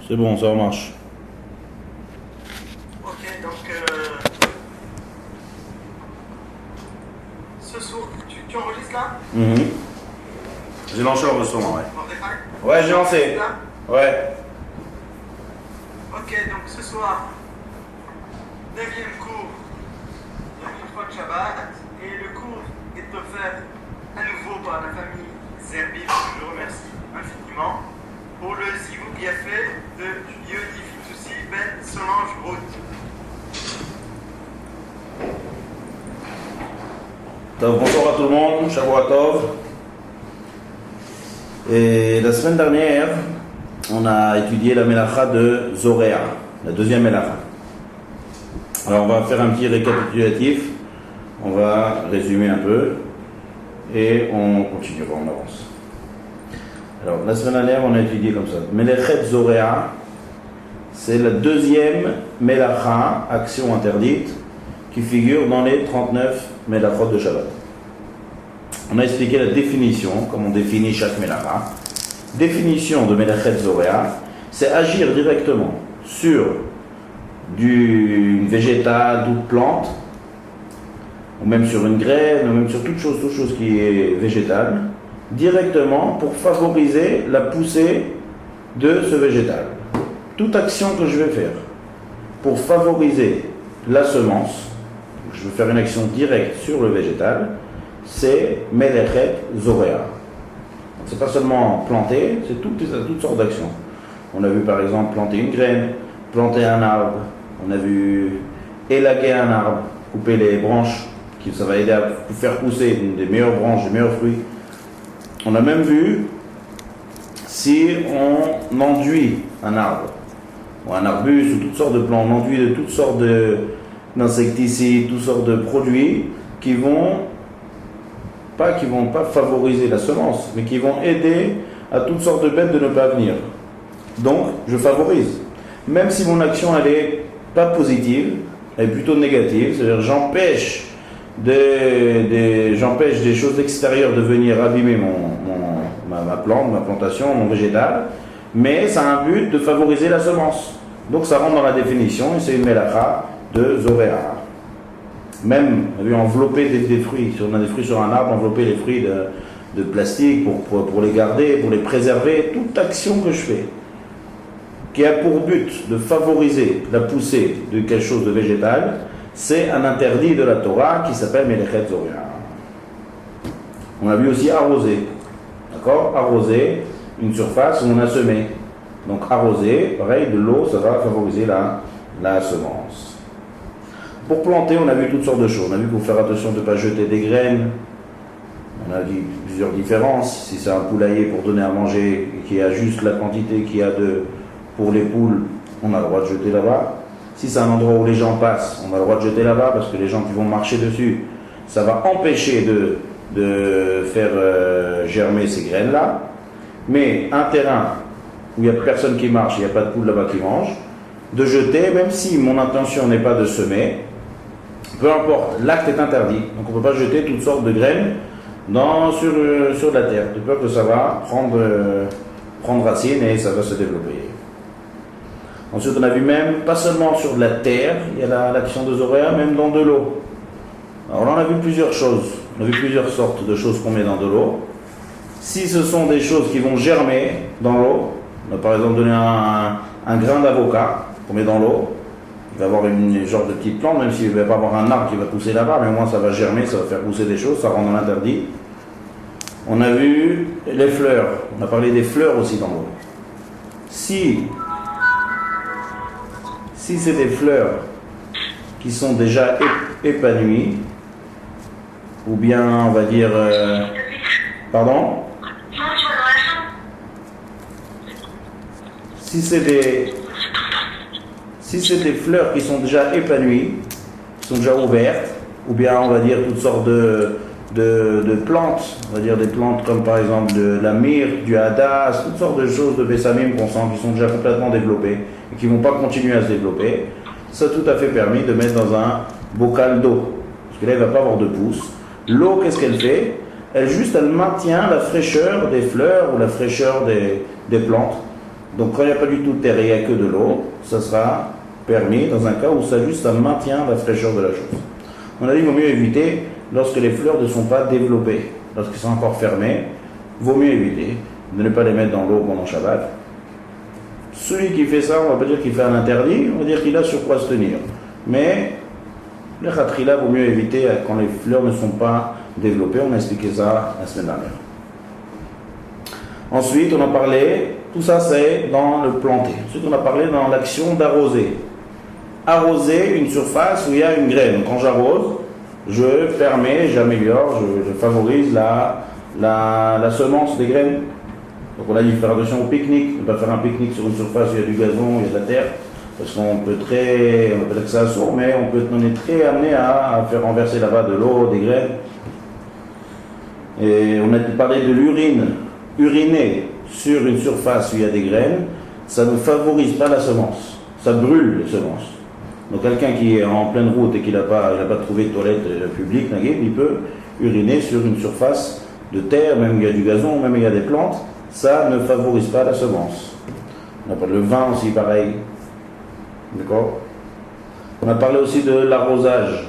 C'est bon, ça marche. Ok, donc ce soir, tu enregistres là? J'ai lancé l'enregistrement, ouais. Mordechai? Ouais, j'ai lancé. Là? Ouais. Ok, donc ce soir, 9e cours de Mitzvot Shabbat, et le cours est offert à nouveau par la famille Zerbib, que je remercie infiniment, pour le zivou qui a fait de Yodi Fitoussi Ben Solange Roth. Bonsoir à tout le monde, Shavua Tov. Et la semaine dernière, on a étudié la Melacha de Zoréa, la deuxième Melacha. Alors on va faire un petit récapitulatif, on va résumer un peu et on continuera, on avance. Alors la semaine dernière, on a étudié comme ça. Melechet Zoréa, c'est la deuxième Melacha, action interdite, qui figure dans les 39 Melachot de Shabbat. On a expliqué la définition, comme on définit chaque Melacha. Définition de Melechet Zoréa, c'est agir directement sur du végétal, toute plante, ou même sur une graine, ou même sur toute chose qui est végétale, directement pour favoriser la poussée de ce végétal. Toute action que je vais faire pour favoriser la semence, je veux faire une action directe sur le végétal, c'est Melechet Zoréa. C'est pas seulement planter, c'est toutes sortes d'actions. On a vu par exemple planter une graine, planter un arbre, on a vu élaguer un arbre, couper les branches, ça va aider à faire pousser des meilleures branches, des meilleurs fruits. On a même vu si on enduit un arbre, ou un arbuste, ou toutes sortes de plantes, on enduit de toutes sortes d'insecticides, toutes sortes de produits qui vont pas favoriser la semence, mais qui vont aider à toutes sortes de bêtes de ne pas venir. Donc, je favorise. Même si mon action, elle est pas positive, elle est plutôt négative, c'est-à-dire j'empêche des choses extérieures de venir abîmer ma plante, ma plantation, mon végétal, mais ça a un but de favoriser la semence. Donc ça rentre dans la définition, et c'est une melacha de Zoréa. Même, on a vu envelopper des fruits, si on a des fruits sur un arbre, envelopper les fruits de plastique pour les garder, pour les préserver, toute action que je fais, qui a pour but de favoriser la poussée de quelque chose de végétal, c'est un interdit de la Torah qui s'appelle Melechet Zoréa. On a vu aussi arroser, d'accord? Arroser une surface où on a semé. Donc arroser, pareil, de l'eau, ça va favoriser la semence. Pour planter, on a vu toutes sortes de choses. On a vu qu'il faut faire attention de ne pas jeter des graines. On a vu plusieurs différences. Si c'est un poulailler pour donner à manger, qui a juste la quantité qu'il y a pour les poules, on a le droit de jeter là-bas. Si c'est un endroit où les gens passent, on a le droit de jeter là-bas, parce que les gens qui vont marcher dessus, ça va empêcher de faire germer ces graines-là. Mais un terrain où il n'y a personne qui marche, il n'y a pas de poules là-bas qui mangent, de jeter, même si mon intention n'est pas de semer, peu importe, l'acte est interdit. Donc on ne peut pas jeter toutes sortes de graines sur la terre, de peur que ça va prendre racine et ça va se développer. Ensuite on a vu même, pas seulement sur de la terre, il y a l'action de Zoréa, même dans de l'eau. Alors là on a vu plusieurs choses, on a vu plusieurs sortes de choses qu'on met dans de l'eau. Si ce sont des choses qui vont germer dans l'eau, on a par exemple donné un grain d'avocat qu'on met dans l'eau, il va avoir une genre de petite plante, même s'il ne va pas avoir un arbre qui va pousser là-bas, mais au moins ça va germer, ça va faire pousser des choses, ça rentre dans l'interdit. On a vu les fleurs, on a parlé des fleurs aussi dans l'eau. Si c'est des fleurs qui sont déjà épanouies, ou bien on va dire... pardon ? Si c'est des fleurs qui sont déjà épanouies, qui sont déjà ouvertes, ou bien on va dire toutes sortes de plantes, on va dire des plantes comme par exemple de la myrrhe, du hadas, toutes sortes de choses de bessamim qu'on sent qui sont déjà complètement développées et qui ne vont pas continuer à se développer, ça tout à fait permis de mettre dans un bocal d'eau, parce que là il ne va pas avoir de pousse. L'eau, qu'est-ce qu'elle fait? Elle maintient la fraîcheur des fleurs ou la fraîcheur des plantes. Donc quand il n'y a pas du tout de terre et il n'y a que de l'eau, ça sera permis dans un cas où ça juste ça maintient la fraîcheur de la chose. On a dit qu'il vaut mieux éviter lorsque les fleurs ne sont pas développées, lorsqu'elles sont encore fermées, vaut mieux éviter de ne pas les mettre dans l'eau pendant Shabbat. Celui qui fait ça, on ne va pas dire qu'il fait un interdit, on va dire qu'il a sur quoi se tenir. Mais le khatrila vaut mieux éviter quand les fleurs ne sont pas développées. On a expliqué ça la semaine dernière. Ensuite, on a parlé, tout ça c'est dans le planter. Ensuite, on a parlé dans l'action d'arroser. Arroser une surface où il y a une graine. Quand j'arrose, je permets, j'améliore, je favorise la semence des graines. Donc on a dit faire attention au pique-nique. On ne peut pas faire un pique-nique sur une surface où il y a du gazon, il y a de la terre. Parce qu'on peut on peut dire que ça sourd, mais on est très amené à faire renverser là-bas de l'eau, des graines. Et on a parlé de l'urine. Uriner sur une surface où il y a des graines, ça ne favorise pas la semence. Ça brûle les semences. Donc quelqu'un qui est en pleine route et qui n'a pas trouvé de toilette publique, il peut uriner sur une surface de terre, même où il y a du gazon, même où il y a des plantes. Ça ne favorise pas la semence. On a parlé le vin aussi pareil. D'accord. On a parlé aussi de l'arrosage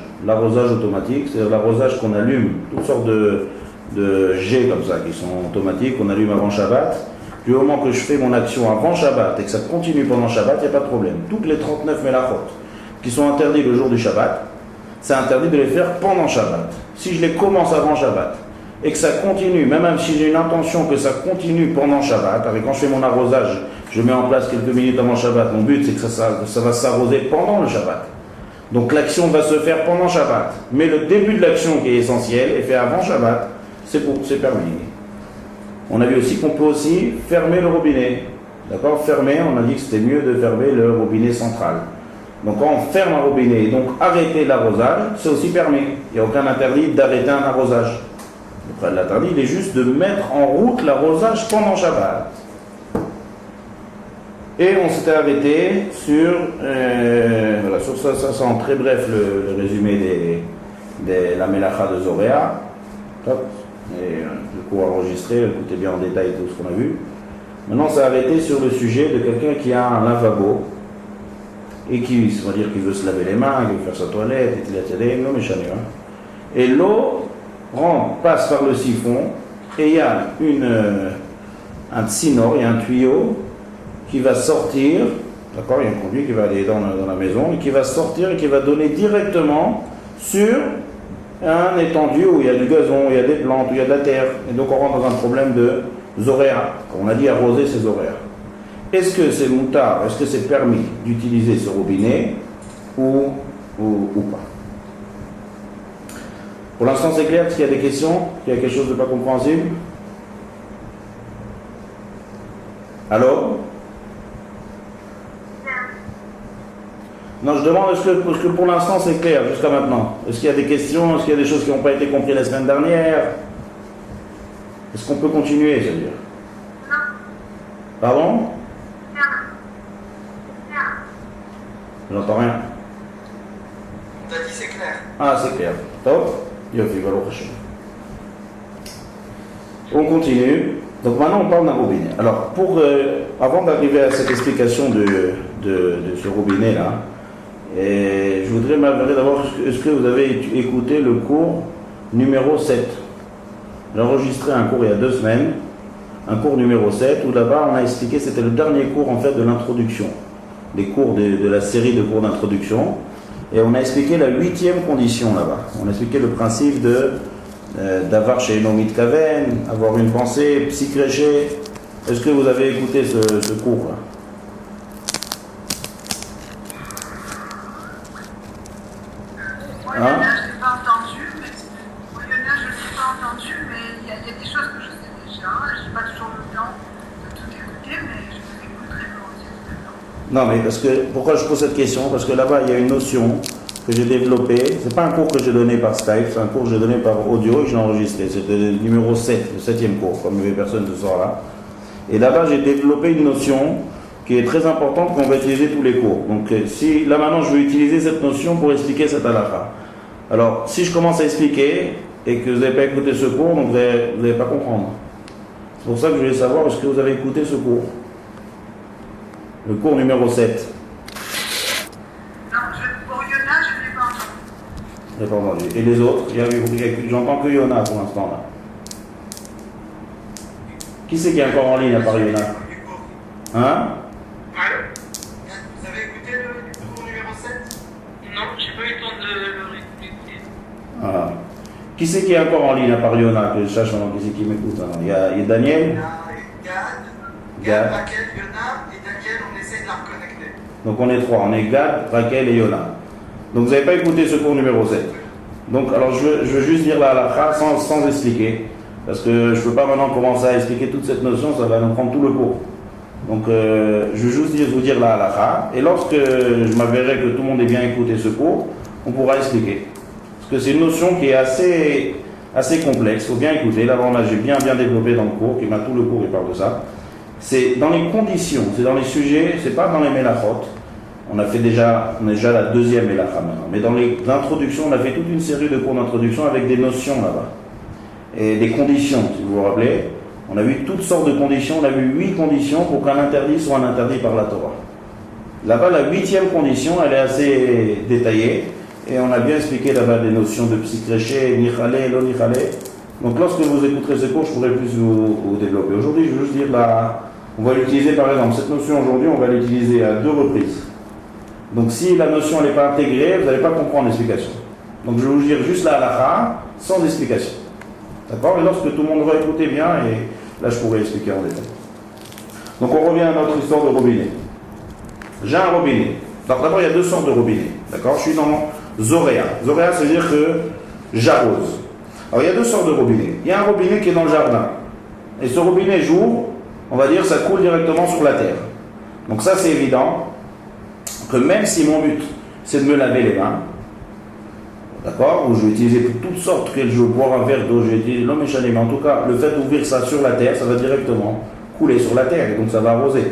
automatique, c'est-à-dire l'arrosage qu'on allume, toutes sortes de jets comme ça qui sont automatiques, qu'on allume avant Shabbat. Du moment que je fais mon action avant Shabbat et que ça continue pendant Shabbat, il n'y a pas de problème. Toutes les 39 mélachot qui sont interdits le jour du Shabbat, c'est interdit de les faire pendant Shabbat. Si je les commence avant Shabbat et que ça continue, même si j'ai une intention que ça continue pendant Shabbat, avec quand je fais mon arrosage, je mets en place quelques minutes avant Shabbat, mon but c'est que ça va s'arroser pendant le Shabbat. Donc l'action va se faire pendant Shabbat, mais le début de l'action qui est essentiel est fait avant Shabbat, c'est permis. On a vu aussi qu'on peut aussi fermer le robinet. D'accord. Fermer, on a dit que c'était mieux de fermer le robinet central. Donc quand on ferme un robinet et donc arrêter l'arrosage, c'est aussi permis. Il n'y a aucun interdit d'arrêter un arrosage. L'interdit, il est juste de mettre en route l'arrosage pendant Shabbat. Et on s'était arrêté sur ça c'est en très bref le résumé de la Melacha de Zoréa. Top. Et le cours enregistré, écoutez bien en détail tout ce qu'on a vu. Maintenant, on s'est arrêté sur le sujet de quelqu'un qui a un lavabo et qui, ça veut dire qu'il veut se laver les mains, qu'il veut faire sa toilette, et l'eau passe par le siphon et il y a un tsinor, il y a un tuyau qui va sortir, d'accord, il y a un conduit qui va aller dans la maison et qui va sortir et qui va donner directement sur un étendu où il y a du gazon, où il y a des plantes, où il y a de la terre. Et donc on rentre dans un problème de zoréa. On a dit arroser ces zoréas. Est-ce que c'est moutard, est-ce que c'est permis d'utiliser ce robinet ou pas? Pour l'instant c'est clair, est-ce qu'il y a des questions? Est-ce qu'il y a quelque chose de pas compréhensible? Alors? Non, je demande est-ce que pour l'instant c'est clair jusqu'à maintenant. Est-ce qu'il y a des questions? Est-ce qu'il y a des choses qui n'ont pas été comprises la semaine dernière? Est-ce qu'on peut continuer, c'est-à-dire? Non. Pardon? Non. Je n'entends rien. On t'a dit c'est clair. Ah, c'est clair. Top. On continue. Donc maintenant on parle d'un robinet. Alors avant d'arriver à cette explication de ce robinet là, je voudrais m'avérer d'abord, est-ce que vous avez écouté le cours numéro 7? J'ai enregistré un cours il y a 2 semaines, un cours numéro 7, où là-bas on a expliqué, c'était le dernier cours en fait de l'introduction, des cours de la série de cours d'introduction, et on a expliqué la 8e condition là-bas. On a expliqué le principe d'avoir chez Nomit Kaven, avoir une pensée psychréchée. Est-ce que vous avez écouté ce cours-là? Je ne l'ai pas entendu, mais il y a des choses que je sais déjà. Je n'ai pas toujours le temps de tout écouter, mais je vous écouterai volontiers. Non, mais pourquoi je pose cette question? Parce que là-bas, il y a une notion que j'ai développée. Ce n'est pas un cours que j'ai donné par Skype, c'est un cours que j'ai donné par audio et je l'ai enregistré. C'était le numéro 7, le 7e cours, comme il n'y avait personne ce soir-là. Et là-bas, j'ai développé une notion qui est très importante qu'on va utiliser tous les cours. Donc, là maintenant, je vais utiliser cette notion pour expliquer cette halakha. Alors, si je commence à expliquer et que vous n'avez pas écouté ce cours, donc vous n'allez pas comprendre. C'est pour ça que je voulais savoir, est-ce que vous avez écouté ce cours? Le cours numéro 7. Non, pour Yona, je ne l'ai pas entendu. J'ai pas entendu. Et les autres? J'entends que Yona pour l'instant là. Qui c'est qui est encore en ligne à part Yona? Hein? Allô? Vous avez écouté le cours numéro 7? Non, j'ai pas eu le temps de le réécouter. Voilà. Qui c'est qui est encore en ligne à part Yona? Que je sache maintenant qui c'est qui m'écoute. Il y a Daniel? Gad, Raquel, Yona et Daniel, on essaie de la reconnecter. Donc on est trois, on est Gad, Raquel et Yona. Donc vous n'avez pas écouté ce cours numéro 7. Donc alors je veux juste dire la halakha sans expliquer. Parce que je ne peux pas maintenant commencer à expliquer toute cette notion, ça va nous prendre tout le cours. Donc je veux juste vous dire la halakha. Et lorsque je m'avérerai que tout le monde ait bien écouté ce cours, on pourra expliquer. Parce que c'est une notion qui est assez complexe, il faut bien écouter. Là, j'ai bien développé dans le cours, tout le cours il parle de ça. C'est dans les conditions, c'est dans les sujets, c'est pas dans les mélachot. On est déjà la deuxième mélacha maintenant. Mais dans les introductions, on a fait toute une série de cours d'introduction avec des notions là-bas. Et des conditions, si vous vous rappelez. On a vu toutes sortes de conditions, on a vu 8 conditions pour qu'un interdit soit un interdit par la Torah. Là-bas, la 8e condition, elle est assez détaillée. Et on a bien expliqué là-bas des notions de psychréché, nichalé, lo nichalé. Donc lorsque vous écouterez ce cours, je pourrai plus vous développer. Aujourd'hui, je veux juste dire on va l'utiliser par exemple, cette notion aujourd'hui, on va l'utiliser à 2 reprises. Donc si la notion n'est pas intégrée, vous n'allez pas comprendre l'explication. Donc je vais vous dire juste la halakha, sans explication. D'accord? Et lorsque tout le monde va écouter bien, et là je pourrai expliquer en détail. Donc on revient à notre histoire de robinet. J'ai un robinet. Alors d'abord il y a 2 sortes de robinets. D'accord? Je suis dans Zoréa. Zoréa, ça veut dire que j'arrose. Alors il y a 2 sortes de robinets. Il y a un robinet qui est dans le jardin. Et ce robinet j'ouvre, on va dire ça coule directement sur la terre. Donc ça c'est évident que même si mon but c'est de me laver les mains, d'accord, ou je vais utiliser toutes sortes, que je veux boire un verre d'eau, je vais utiliser l'homme échalé, mais en tout cas le fait d'ouvrir ça sur la terre, ça va directement couler sur la terre et donc ça va arroser.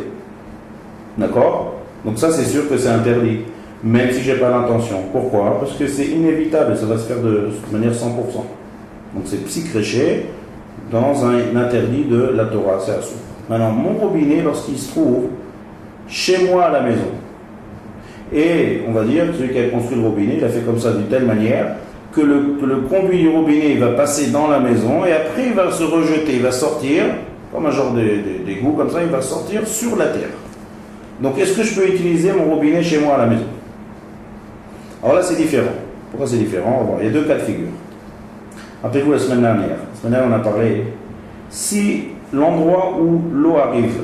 D'accord? Donc ça c'est sûr que c'est interdit, même si je n'ai pas l'intention. Pourquoi? Parce que c'est inévitable, ça va se faire de manière 100%. Donc c'est psychréché dans un interdit de la Torah, c'est à soi. Maintenant, mon robinet, lorsqu'il se trouve chez moi à la maison, et on va dire que celui qui a construit le robinet, il a fait comme ça d'une telle manière que le conduit du robinet il va passer dans la maison et après il va se rejeter, il va sortir, comme un genre d'égout comme ça, il va sortir sur la terre. Donc est-ce que je peux utiliser mon robinet chez moi à la maison? Alors là c'est différent. Pourquoi c'est différent? On va voir. Il y a 2 cas de figure. Rappelez-vous la semaine dernière. La semaine dernière on a parlé, si l'endroit où l'eau arrive,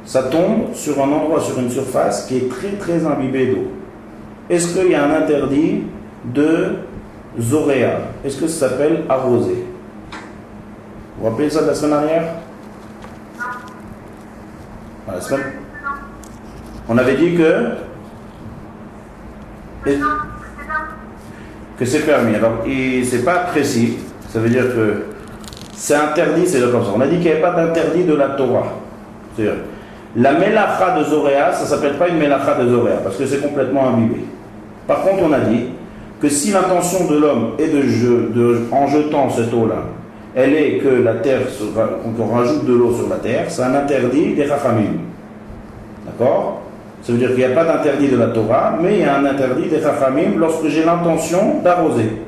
ça tombe sur un endroit, sur une surface qui est très très imbibée d'eau. Est-ce qu'il y a un interdit de zoréa? Est-ce que ça s'appelle arroser? Vous vous rappelez ça de la semaine dernière? La semaine... On avait dit que c'est permis. Alors, c'est pas précis. Ça veut dire que c'est interdit, c'est comme ça. On a dit qu'il n'y avait pas d'interdit de la Torah. C'est-à-dire, la mélacha de Zoréa, ça ne s'appelle pas une mélacha de Zoréa, parce que c'est complètement imbibé. Par contre, on a dit que si l'intention de l'homme est en jetant cette eau-là, elle est que la terre, qu'on rajoute de l'eau sur la terre, c'est un interdit des Chachamim. D'accord? Ça veut dire qu'il n'y a pas d'interdit de la Torah, mais il y a un interdit des Chachamim lorsque j'ai l'intention d'arroser.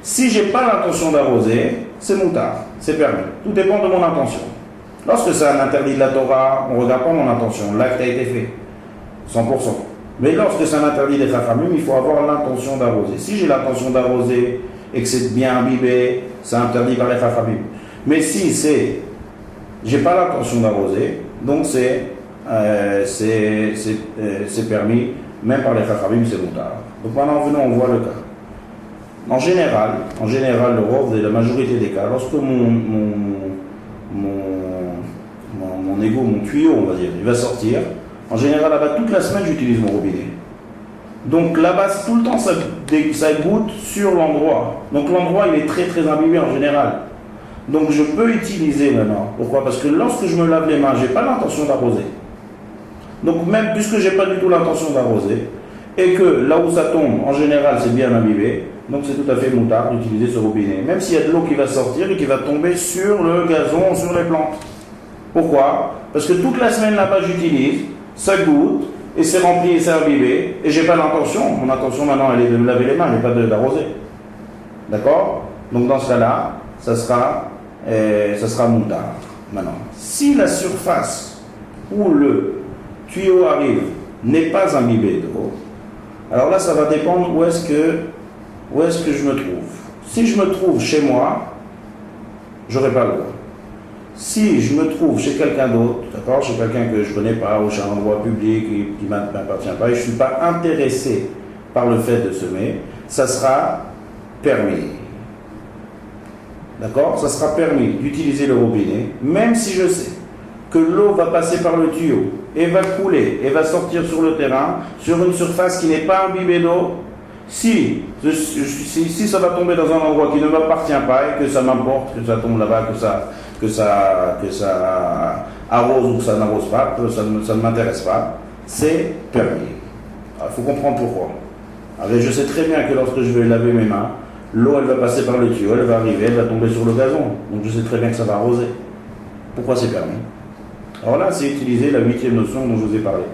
Si je n'ai pas l'intention d'arroser, c'est moutard, c'est permis. Tout dépend de mon intention. Lorsque c'est un interdit de la Torah, on ne regarde pas mon intention, l'acte a été fait, 100%. Mais lorsque c'est un interdit des Chachamim, il faut avoir l'intention d'arroser. Si j'ai l'intention d'arroser et que c'est bien imbibé, c'est interdit par les Chachamim. Mais si j'ai pas l'intention d'arroser, donc c'est permis, même par les Chachamim, c'est moutard. Donc maintenant, venons, on voit le cas. En général, le rov de la majorité des cas, lorsque mon égout, mon tuyau, on va dire, il va sortir. En général, là-bas, toute la semaine, j'utilise mon robinet. Donc là-bas, tout le temps, ça goutte sur l'endroit. Donc l'endroit, il est très très imbibé en général. Donc je peux utiliser maintenant. Pourquoi? Parce que lorsque je me lave les mains, je n'ai pas l'intention d'arroser. Donc même puisque je n'ai pas du tout l'intention d'arroser, et que là où ça tombe, en général, c'est bien imbibé, donc c'est tout à fait moutard d'utiliser ce robinet. Même s'il y a de l'eau qui va sortir et qui va tomber sur le gazon, sur les plantes. Pourquoi? Parce que toute la semaine là-bas j'utilise, ça goûte, et c'est rempli et c'est imbibé, et j'ai pas l'intention. Mon intention maintenant elle est de me laver les mains, mais pas d'arroser. D'accord? Donc dans ce cas-là, ça sera moutard. Maintenant, si la surface où le tuyau arrive n'est pas imbibée d'eau, alors là ça va dépendre où est-ce que je me trouve. Si je me trouve chez moi, j'aurai pas le droit. Si je me trouve chez quelqu'un d'autre, d'accord, chez quelqu'un que je ne connais pas, ou chez un endroit public qui ne m'appartient pas, et je ne suis pas intéressé par le fait de semer, ça sera permis. D'accord? Ça sera permis d'utiliser le robinet, même si je sais que l'eau va passer par le tuyau et va couler et va sortir sur le terrain, sur une surface qui n'est pas imbibée d'eau. Si ça va tomber dans un endroit qui ne m'appartient pas et que ça m'importe, que ça tombe là-bas, que ça arrose ou que ça n'arrose pas, que ça ne m'intéresse pas, c'est permis. Il faut comprendre pourquoi. Alors, je sais très bien que lorsque je vais laver mes mains, l'eau elle va passer par le tuyau, elle va arriver, elle va tomber sur le gazon. Donc je sais très bien que ça va arroser. Pourquoi c'est permis? Alors là, c'est utiliser la 8e notion dont je vous ai parlé,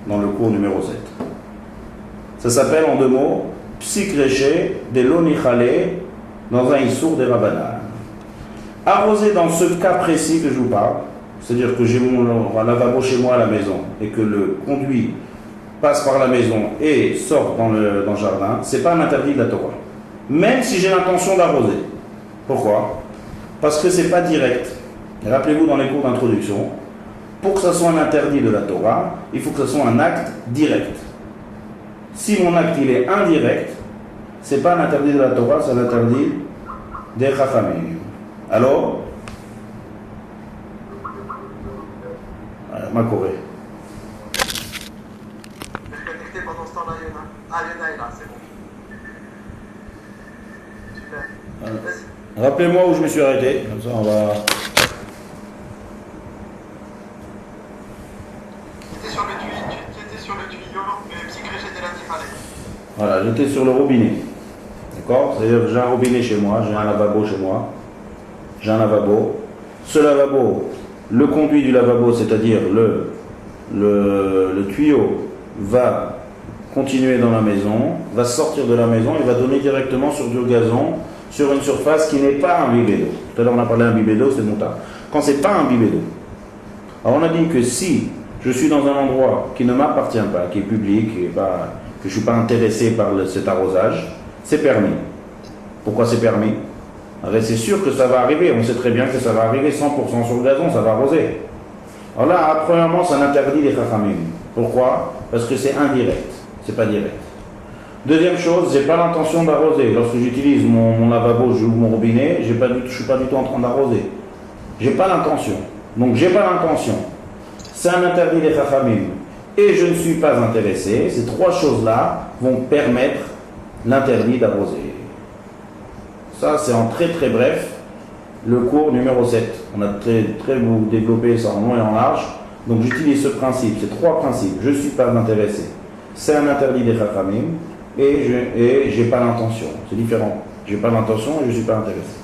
dans le cours numéro 7. Ça s'appelle en 2 mots, psikreché de l'onichale dans un issour des rabanan. Arroser dans ce cas précis que je vous parle, c'est-à-dire que j'ai mon lavabo chez moi à la maison et que le conduit passe par la maison et sort dans le jardin, c'est pas un interdit de la Torah. Même si j'ai l'intention d'arroser. Pourquoi? Parce que c'est pas direct. Rappelez-vous dans les cours d'introduction, pour que ce soit un interdit de la Torah, il faut que ce soit un acte direct. Si mon acte il est indirect, c'est pas un interdit de la Torah, c'est un interdit des Chachamim. Alors, ma Corée. Je vais connecter pendant ce temps-là, Yona. Ah, Yona est là, c'est bon. Super. Vas-y. Rappelez-moi où je me suis arrêté, comme ça on va. Tu étais sur le tuyau, mais psychréché de la Tifale. Voilà, j'étais sur le robinet. D'accord? C'est-à-dire que j'ai un robinet chez moi, j'ai un lavabo chez moi. J'ai un lavabo. Ce lavabo, le conduit du lavabo, c'est-à-dire le tuyau, va continuer dans la maison, va sortir de la maison et va donner directement sur du gazon, sur une surface qui n'est pas imbibée d'eau. Tout à l'heure on a parlé d'imbibé d'eau, c'est moutard. Quand c'est pas imbibé d'eau. Alors on a dit que si je suis dans un endroit qui ne m'appartient pas, qui est public, que je ne suis pas intéressé par cet arrosage, c'est permis. Pourquoi c'est permis? C'est sûr que ça va arriver, on sait très bien que ça va arriver 100% sur le gazon, ça va arroser. Alors là, premièrement, c'est un interdit des Chachamim. Pourquoi? Parce que c'est indirect, c'est pas direct. Deuxième chose, j'ai pas l'intention d'arroser. Lorsque j'utilise mon lavabo, j'ouvre mon robinet, je suis pas du tout en train d'arroser. J'ai pas l'intention. Donc j'ai pas l'intention. C'est un interdit des Chachamim. Et je ne suis pas intéressé. Ces 3 choses-là vont permettre l'interdit d'arroser. Ça, c'est en très très bref le cours numéro 7. On a très développé ça en long et en large. Donc j'utilise ce principe, ces 3 principes. Je ne suis pas intéressé. C'est un interdit des Chachamim et j'ai pas l'intention. C'est différent. J'ai pas l'intention et je ne suis pas intéressé.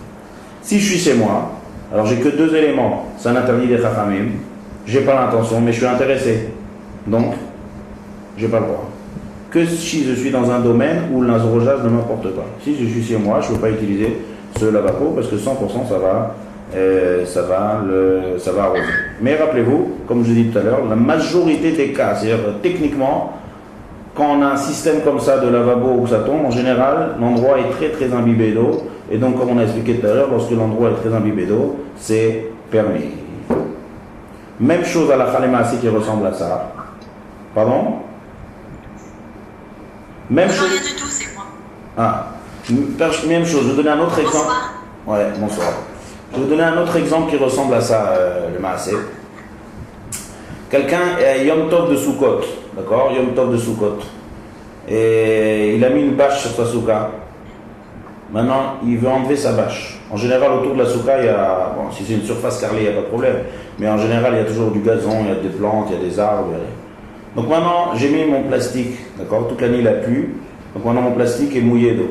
Si je suis chez moi, alors j'ai que 2 éléments. C'est un interdit des Chachamim. J'ai pas l'intention, mais je suis intéressé. Donc, j'ai pas le droit. Que si je suis dans un domaine où l'arrosage ne m'importe pas. Si je suis chez moi, je ne peux pas utiliser ce lavabo parce que 100% ça va arroser. Mais rappelez-vous, comme je l'ai dit tout à l'heure, la majorité des cas, c'est-à-dire techniquement, quand on a un système comme ça de lavabo où ça tombe, en général, l'endroit est très très imbibé d'eau. Et donc, comme on a expliqué tout à l'heure, lorsque l'endroit est très imbibé d'eau, c'est permis. Même chose à la Khalémaassi qui ressemble à ça. Pardon? Même chose. Rien du tout, c'est moi. Ah, même chose. Je vais donner un autre exemple. Bonsoir. Ouais, bonsoir. Je vais vous donner un autre exemple qui ressemble à ça, le Maasé. Quelqu'un est à Yom Tov de Sukkot, d'accord? Yom Tov de Sukkot. Et il a mis une bâche sur sa souka. Maintenant, il veut enlever sa bâche. En général, autour de la souka, il y a, bon, si c'est une surface carrelée, il n'y a pas de problème. Mais en général, il y a toujours du gazon, il y a des plantes, il y a des arbres. Donc maintenant, j'ai mis mon plastique, d'accord? Toute l'année, il a plu. Donc maintenant, mon plastique est mouillé d'eau.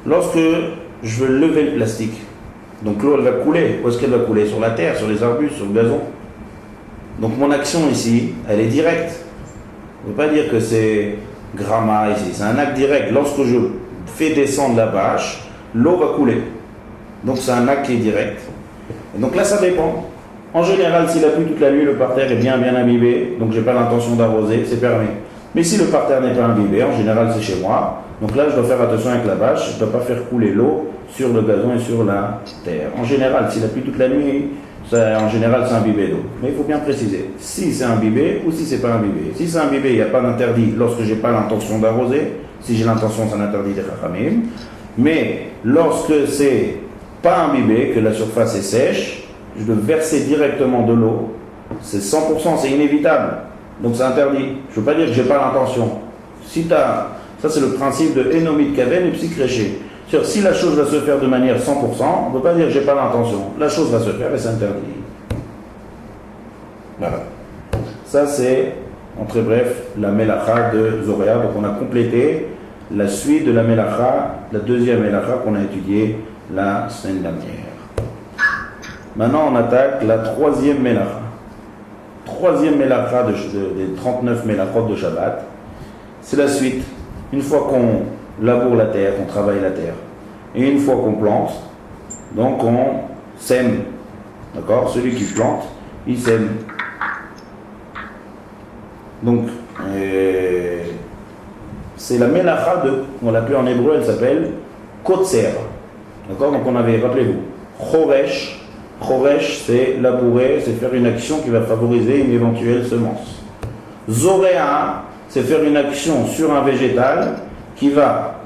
Lorsque je veux lever le plastique, Donc l'eau, elle va couler. Où est-ce qu'elle va couler? Sur la terre, sur les arbustes, sur le gazon. Donc mon action ici, elle est directe. On ne veut pas dire que c'est gramma ici. C'est un acte direct. Lorsque je fais descendre la bâche, l'eau va couler. Donc c'est un acte qui est direct. Et donc là, ça dépend. En général, s'il a plu toute la nuit, le parterre est bien imbibé, donc j'ai pas l'intention d'arroser, c'est permis. Mais si le parterre n'est pas imbibé, en général c'est chez moi, donc là je dois faire attention avec la bâche, je ne dois pas faire couler l'eau sur le gazon et sur la terre. En général, s'il a plu toute la nuit, en général c'est imbibé d'eau. Mais il faut bien préciser, si c'est imbibé ou si c'est pas imbibé. Si c'est imbibé, il n'y a pas d'interdit lorsque j'ai pas l'intention d'arroser. Si j'ai l'intention, c'est un interdit des chachamim. Mais lorsque c'est pas imbibé, que la surface est sèche, je dois verser directement de l'eau, c'est 100%, c'est inévitable. Donc c'est interdit. Je ne veux pas dire que je n'ai pas l'intention. Ça c'est le principe de Enomit Kaven et Psychréché. Si la chose va se faire de manière 100%, on ne peut pas dire que je n'ai pas l'intention. La chose va se faire et c'est interdit. Voilà. Ça c'est, en très bref, la Melacha de Zoréa. Donc on a complété la suite de la Melacha, la deuxième Melacha qu'on a étudiée la semaine dernière. Maintenant, on attaque la troisième Melacha. Troisième Melacha des 39 Melachot de Shabbat. C'est la suite. Une fois qu'on laboure la terre, qu'on travaille la terre, et une fois qu'on plante, donc on sème. D'accord? Celui qui plante, il sème. Donc, c'est la Melacha on l'appelle en hébreu, elle s'appelle Kotser. D'accord? Donc on avait, rappelez-vous, Choresh. Choresh, c'est labourer, c'est faire une action qui va favoriser une éventuelle semence. Zoréa, c'est faire une action sur un végétal qui va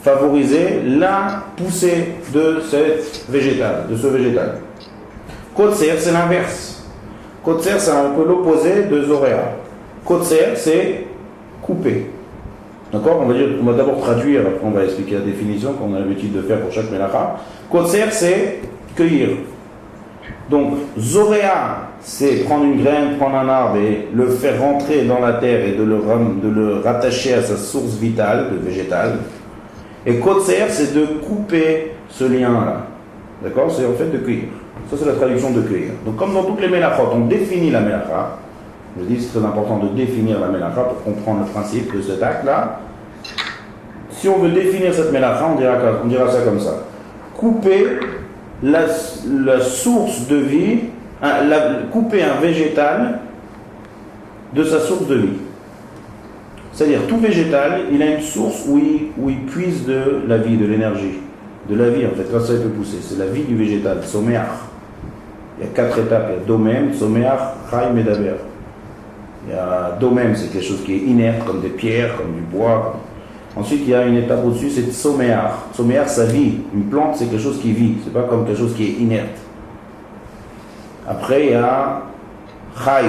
favoriser la poussée de ce végétal. Kotser, c'est l'inverse. Kotser, c'est un peu l'opposé de Zoréa. Kotser, c'est couper. D'accord? On va d'abord traduire, après on va expliquer la définition qu'on a l'habitude de faire pour chaque melacha. Kotser, c'est cueillir. Donc, Zoréa, c'est prendre une graine, prendre un arbre et le faire rentrer dans la terre et de le rattacher à sa source vitale, le végétal. Et Kotser, c'est de couper ce lien-là. D'accord? C'est en fait de cueillir. Ça, c'est la traduction de cueillir. Donc, comme dans toutes les mélachot, on définit la mélacha. Je dis c'est très important de définir la mélacha pour comprendre le principe de cet acte-là. Si on veut définir cette mélacha, on dira ça comme ça. Couper la source de vie, couper un végétal de sa source de vie. C'est-à-dire, tout végétal, il a une source où il puise de la vie, de l'énergie. De la vie, en fait, grâce à ça, il peut pousser. C'est la vie du végétal, Soméach. Il y a 4 étapes. Il y a Domem, Soméach, Chaim et Daber. Il y a Domem, c'est quelque chose qui est inerte, comme des pierres, comme du bois. Ensuite, il y a une étape au-dessus, c'est Tsoméach. Tsoméach, ça vit. Une plante, c'est quelque chose qui vit. C'est pas comme quelque chose qui est inerte. Après, il y a Chai.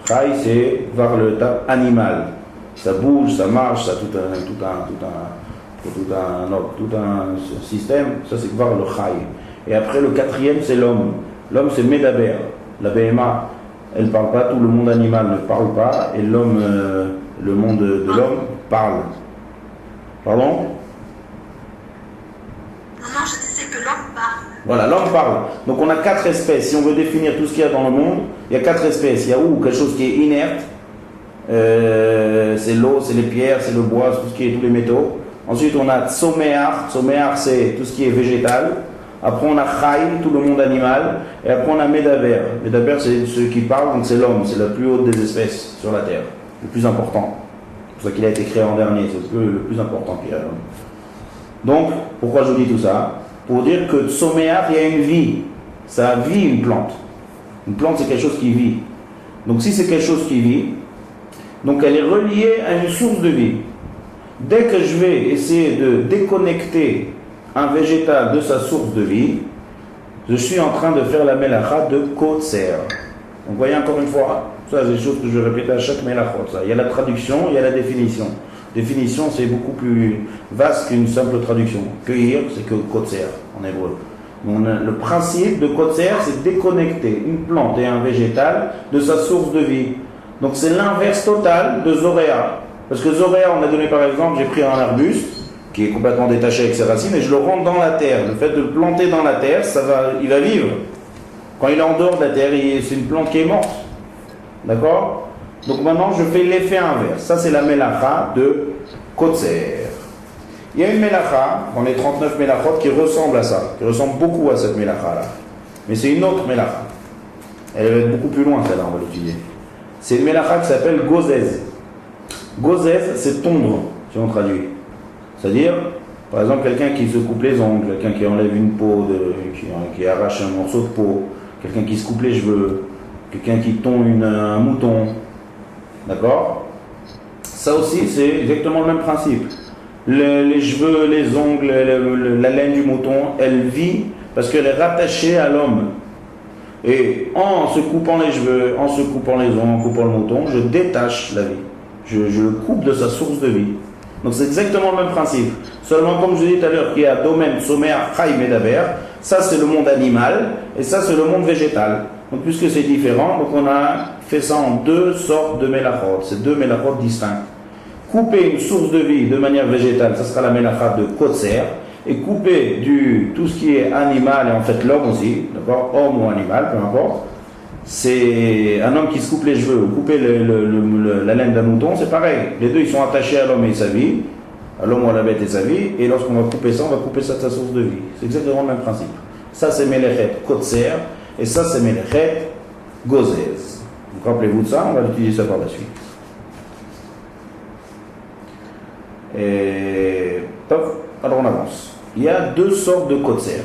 Chai, c'est vers l'étape animale. Ça bouge, ça marche, ça a tout un système. Ça, c'est vers le Chai. Et après, le 4e, c'est l'homme. L'homme, c'est Medaber. La BMA, elle ne parle pas. Tout le monde animal ne parle pas. Et l'homme, le monde de l'homme parle. Pardon? Non, je disais que l'homme parle. Voilà, l'homme parle. Donc on a 4 espèces. Si on veut définir tout ce qu'il y a dans le monde, il y a 4 espèces. Il y a quelque chose qui est inerte, c'est l'eau, c'est les pierres, c'est le bois, tout ce qui est tous les métaux. Ensuite on a Tsoméach. Tsoméach, c'est tout ce qui est végétal. Après on a Chai, tout le monde animal. Et après on a Medaber. Medaber, c'est ceux qui parlent, donc c'est l'homme. C'est la plus haute des espèces sur la terre. Le plus important. C'est pour ça qu'il a été créé en dernier, c'est le plus important qu'il y a. Donc, pourquoi je vous dis tout ça? Pour dire que Tsoméach, il y a une vie. Ça vit une plante. Une plante, c'est quelque chose qui vit. Donc, si c'est quelque chose qui vit, donc elle est reliée à une source de vie. Dès que je vais essayer de déconnecter un végétal de sa source de vie, je suis en train de faire la melacha de Kotser. Donc, voyez encore une fois, ça, c'est des choses que je vais répéter à chaque mélachot. Il y a la traduction, il y a la définition. Définition, c'est beaucoup plus vaste qu'une simple traduction. Cueillir, c'est que Kotser en hébreu. Donc, le principe de Kotser, c'est déconnecter une plante et un végétal de sa source de vie. Donc c'est l'inverse total de Zoréa. Parce que Zoréa, on a donné par exemple, j'ai pris un arbuste, qui est complètement détaché avec ses racines, et je le rentre dans la terre. Le fait de le planter dans la terre, il va vivre. Quand il est en dehors de la terre, c'est une plante qui est morte. D'accord? Donc maintenant, je fais l'effet inverse. Ça, c'est la mélacha de Kotser. Il y a une mélacha, dans les 39 mélachot, qui ressemble à ça, qui ressemble beaucoup à cette mélacha-là. Mais c'est une autre mélacha. Elle va être beaucoup plus loin, celle-là, on va l'étudier. C'est une mélacha qui s'appelle Gozez. Gozez, c'est tondre, si on traduit. C'est-à-dire, par exemple, quelqu'un qui se coupe les ongles, quelqu'un qui enlève une peau, qui arrache un morceau de peau, quelqu'un qui se coupe les cheveux, quelqu'un qui tond un mouton. D'accord? Ça aussi, c'est exactement le même principe. Les cheveux, les ongles, la laine du mouton, elle vit parce qu'elle est rattachée à l'homme. Et en se coupant les cheveux, en se coupant les ongles, en coupant le mouton, je détache la vie. Je le coupe de sa source de vie. Donc c'est exactement le même principe. Seulement, comme je vous ai dit tout à l'heure, qu'il y a domaine, sommer, chaim et daber, ça c'est le monde animal, et ça c'est le monde végétal. Donc puisque c'est différent, donc on a fait ça en deux sortes de mélachot. C'est deux mélachot distincts. Couper une source de vie de manière végétale, ça sera la mélacha de Kotser, et couper tout ce qui est animal, et en fait l'homme aussi, d'accord, homme ou animal, peu importe, c'est un homme qui se coupe les cheveux, ou couper la laine d'un mouton, c'est pareil. Les deux, ils sont attachés à l'homme et sa vie, à l'homme ou à la bête et sa vie, et lorsqu'on va couper ça, on va couper ça de sa source de vie. C'est exactement le même principe. Ça, c'est Melechet Kotser, et ça, c'est Melechet Gozez. Donc rappelez-vous de ça, on va l'utiliser ça par la suite. Et alors on avance. Il y a deux sortes de Kotser.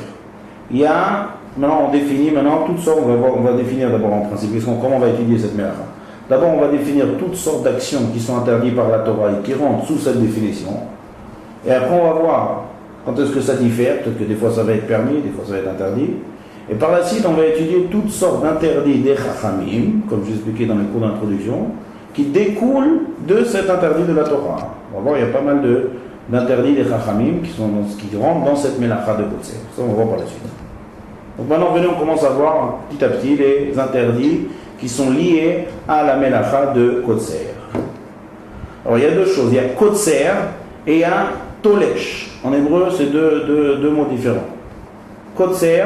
Il y a, maintenant on définit, toutes sortes, on va définir d'abord en principe, comment on va étudier cette mélacha. D'abord on va définir toutes sortes d'actions qui sont interdites par la Torah et qui rentrent sous cette définition. Et après on va voir quand est-ce que ça diffère, peut-être que des fois ça va être permis, des fois ça va être interdit. Et par la suite on va étudier toutes sortes d'interdits des Chachamim, comme j'ai expliqué dans les cours d'introduction, qui découlent de cet interdit de la Torah. On va voir, il y a pas mal d'interdits des Chachamim qui rentrent dans cette mélacha de Kotser. Ça, on va voir par la suite. Donc maintenant, venez, on commence à voir petit à petit les interdits qui sont liés à la mélacha de Kotser. Alors, il y a deux choses. Il y a Kotser et il y a Tolesh. En hébreu, c'est deux mots différents. Kotser,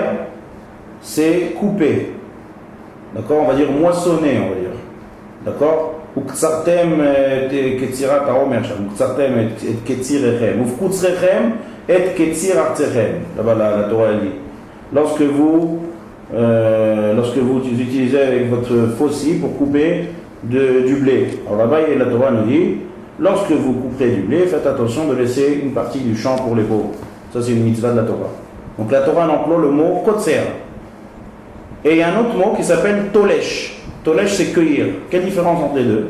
c'est couper. D'accord? On va dire moissonner, on va dire. D'accord? Uktsartem et ketzirat haomer sham, uktsartem et ketzirechem, ufkutzrechem et ketzir artechem. Là-bas la Torah dit. Lorsque vous utilisez avec votre faucille pour couper du blé. Alors là-bas la Torah nous dit, lorsque vous couperez du blé, faites attention de laisser une partie du champ pour les pauvres. Ça c'est une mitzvah de la Torah. Donc la Torah emploie le mot kotser. Et il y a un autre mot qui s'appelle tolesh. Tolesh, c'est cueillir. Quelle différence entre les deux?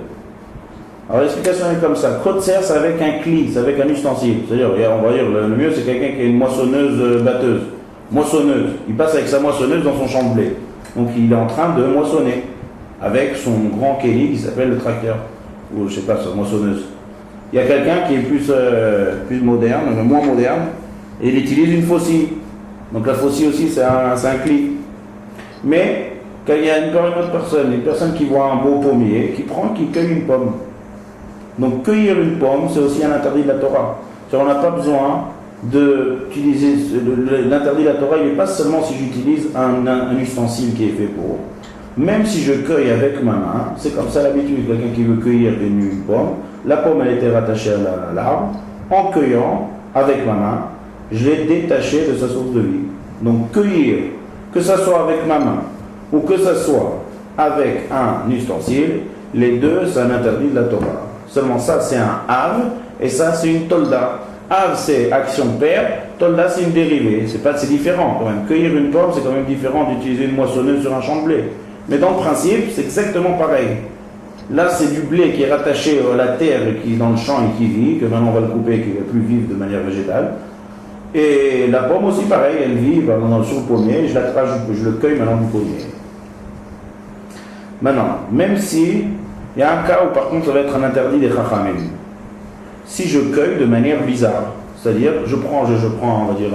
Alors l'explication est comme ça. Kotser, c'est avec un cli, c'est avec un ustensile. C'est-à-dire, on va dire, le mieux, c'est quelqu'un qui a une moissonneuse batteuse. Moissonneuse. Il passe avec sa moissonneuse dans son champ de blé. Donc il est en train de moissonner avec son grand kéli qui s'appelle le tracteur. Ou je sais pas, sa moissonneuse. Il y a quelqu'un qui est plus moderne, moins moderne, et il utilise une faucille. Donc la faucille aussi, c'est un cli. Mais quand il y a une autre personne qui voit un beau pommier, qui cueille une pomme. Donc cueillir une pomme, c'est aussi un interdit de la Torah. On n'a pas besoin d'utiliser l'interdit de la Torah, il n'est pas seulement si j'utilise un ustensile qui est fait pour. Même si je cueille avec ma main, c'est comme ça l'habitude, quelqu'un qui veut cueillir une pomme, la pomme elle était rattachée à l'arbre, en cueillant avec ma main, je l'ai détachée de sa source de vie. Donc cueillir, que ce soit avec ma main, ou que ce soit avec un ustensile, les deux, c'est un interdit de la Torah. Seulement ça, c'est un av, et ça, c'est une tolda. Av, c'est action père, tolda, c'est une dérivée. C'est différent quand même. Cueillir une pomme, c'est quand même différent d'utiliser une moissonneuse sur un champ de blé. Mais dans le principe, c'est exactement pareil. Là, c'est du blé qui est rattaché à la terre, qui est dans le champ et qui vit, que maintenant on va le couper, qui va plus vivre de manière végétale. Et la pomme aussi, pareil, elle vit sur le pommier, je le cueille maintenant du pommier. Maintenant, même si il y a un cas où par contre ça va être un interdit des chachamim. Si je cueille de manière bizarre, c'est-à-dire je prends on va dire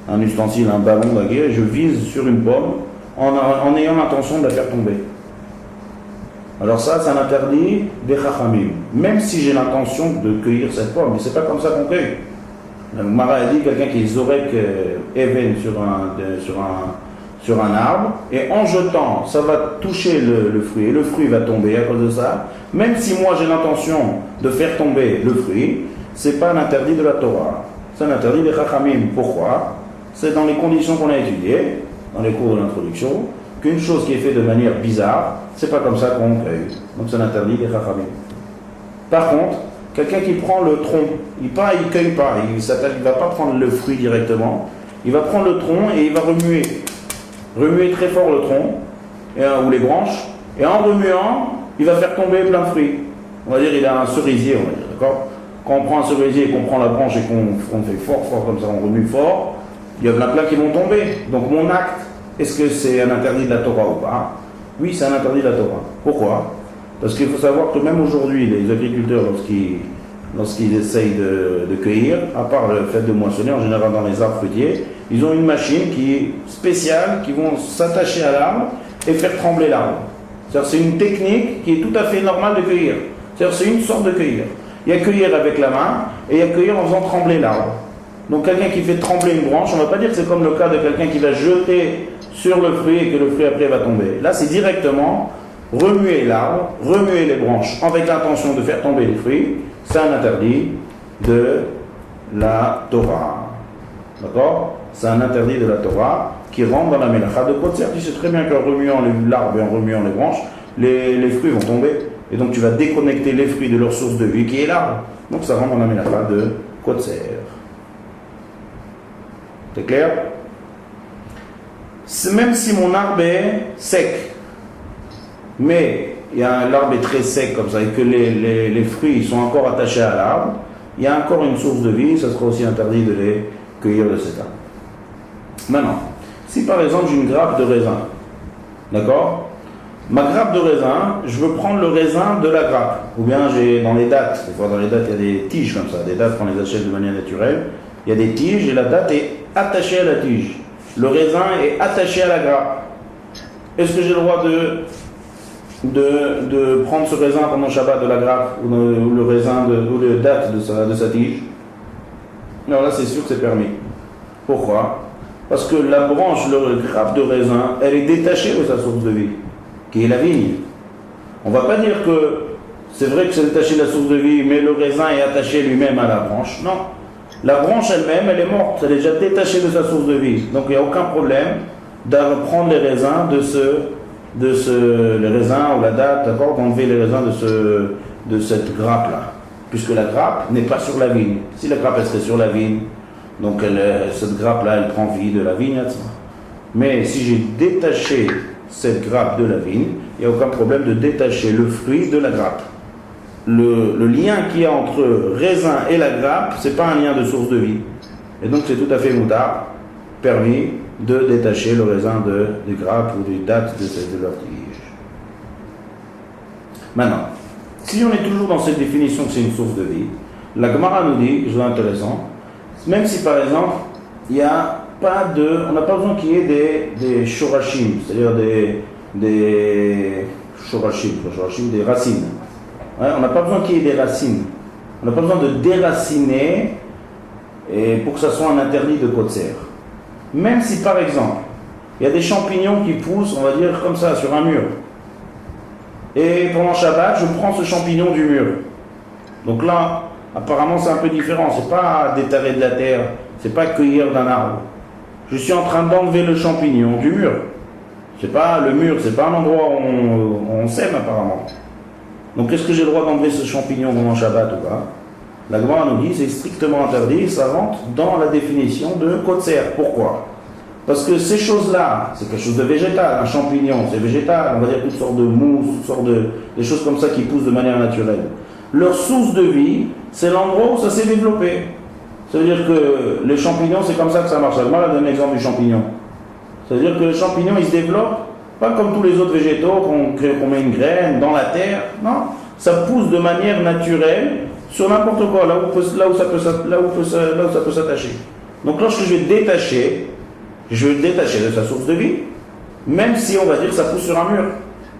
un ustensile, un ballon d'aguerre, et je vise sur une pomme en ayant l'intention de la faire tomber. Alors ça, c'est un interdit des chachamim. Même si j'ai l'intention de cueillir cette pomme, mais c'est pas comme ça qu'on cueille. La Gemara a dit quelqu'un qui zorek even sur un arbre, et en jetant, ça va toucher le fruit, et le fruit va tomber à cause de ça. Même si moi j'ai l'intention de faire tomber le fruit, c'est pas un interdit de la Torah, c'est un interdit des Chachamim. Pourquoi? C'est dans les conditions qu'on a étudiées, dans les cours de l'introduction, qu'une chose qui est faite de manière bizarre, c'est pas comme ça qu'on cueille. Donc c'est un interdit des Chachamim. Par contre, quelqu'un qui prend le tronc, il cueille pas, il va pas prendre le fruit directement, il va prendre le tronc et il va remuer très fort le tronc, ou les branches, et en remuant, il va faire tomber plein de fruits. On va dire il a un cerisier, on va dire, d'accord? Quand on prend un cerisier et qu'on prend la branche et qu'on fait fort comme ça, on remue fort, il y a plein qui vont tomber. Donc mon acte, est-ce que c'est un interdit de la Torah ou pas? Oui, c'est un interdit de la Torah. Pourquoi? Parce qu'il faut savoir que même aujourd'hui, les agriculteurs, lorsqu'ils essayent de cueillir, à part le fait de moissonner, en général dans les arbres fruitiers, ils ont une machine qui est spéciale, qui vont s'attacher à l'arbre et faire trembler l'arbre. C'est-à-dire c'est une technique qui est tout à fait normale de cueillir. C'est-à-dire c'est une sorte de cueillir. Il y a cueillir avec la main et il y a cueillir en faisant trembler l'arbre. Donc quelqu'un qui fait trembler une branche, on ne va pas dire que c'est comme le cas de quelqu'un qui va jeter sur le fruit et que le fruit après va tomber. Là c'est directement remuer l'arbre, remuer les branches avec l'intention de faire tomber les fruits. C'est un interdit de la Torah. D'accord? C'est un interdit de la Torah qui rentre dans la mélacha de Kotzer. Tu sais très bien qu'en remuant l'arbre et en remuant les branches, les fruits vont tomber. Et donc tu vas déconnecter les fruits de leur source de vie qui est l'arbre. Donc ça rentre dans la mélacha de Kotzer. C'est clair? Même si mon arbre est sec, mais l'arbre est très sec comme ça et que les fruits sont encore attachés à l'arbre, il y a encore une source de vie, ça sera aussi interdit de les cueillir de cet arbre. Maintenant, si par exemple j'ai une grappe de raisin, d'accord? Ma grappe de raisin, je veux prendre le raisin de la grappe, ou bien j'ai dans les dattes, des fois dans les dattes il y a des tiges comme ça, des dattes qu'on les achète de manière naturelle, il y a des tiges et la date est attachée à la tige. Le raisin est attaché à la grappe. Est-ce que j'ai le droit de prendre ce raisin pendant le Shabbat de la grappe ou le raisin ou le date de sa tige? Non, là c'est sûr que c'est permis. Pourquoi? Parce que la branche, le grappe de raisin, elle est détachée de sa source de vie, qui est la vigne. On ne va pas dire que c'est vrai que c'est détaché de la source de vie, mais le raisin est attaché lui-même à la branche. Non. La branche elle-même, elle est morte, elle est déjà détachée de sa source de vie. Donc il n'y a aucun problème de reprendre les raisins les raisins ou la date, d'accord, d'enlever les raisins de cette grappe-là. Puisque la grappe n'est pas sur la vigne. Si la grappe elle serait sur la vigne, donc cette grappe-là, elle prend vie de la vigne. Mais si j'ai détaché cette grappe de la vigne, il n'y a aucun problème de détacher le fruit de la grappe. Le lien qu'il y a entre raisin et la grappe, ce n'est pas un lien de source de vie. Et donc c'est tout à fait moutard, permis de détacher le raisin des grappes ou des dattes de leur tige. Maintenant, si on est toujours dans cette définition que c'est une source de vie, la Gemara nous dit, je trouve intéressant, même si par exemple, il n'y a pas on n'a pas besoin qu'il y ait des shorashim, c'est-à-dire des shorashim, des racines. Ouais, on n'a pas besoin qu'il y ait des racines. On n'a pas besoin de déraciner pour que ça soit un interdit de Kotzer. Même si par exemple, il y a des champignons qui poussent, on va dire comme ça, sur un mur. Et pendant Shabbat, je prends ce champignon du mur. Donc là, apparemment c'est un peu différent. C'est pas déterrer de la terre, c'est pas cueillir d'un arbre. Je suis en train d'enlever le champignon du mur. C'est pas le mur, c'est pas un endroit où on sème apparemment. Donc est-ce que j'ai le droit d'enlever ce champignon pendant Shabbat ou pas? La Gemara nous dit c'est strictement interdit, ça rentre dans la définition de Kotzer. Pourquoi? Parce que ces choses-là, c'est quelque chose de végétal, un champignon, c'est végétal, on va dire toutes sortes de mousse, toutes sortes des choses comme ça qui poussent de manière naturelle. Leur source de vie, c'est l'endroit où ça s'est développé. Ça veut dire que les champignons, c'est comme ça que ça marche. La Gemara donne l'exemple du champignon. Ça veut dire que le champignon, il se développe pas comme tous les autres végétaux qu'on met une graine dans la terre. Non, ça pousse de manière naturelle sur n'importe quoi, là où ça peut s'attacher. Donc lorsque je vais détacher de sa source de vie, même si on va dire que ça pousse sur un mur.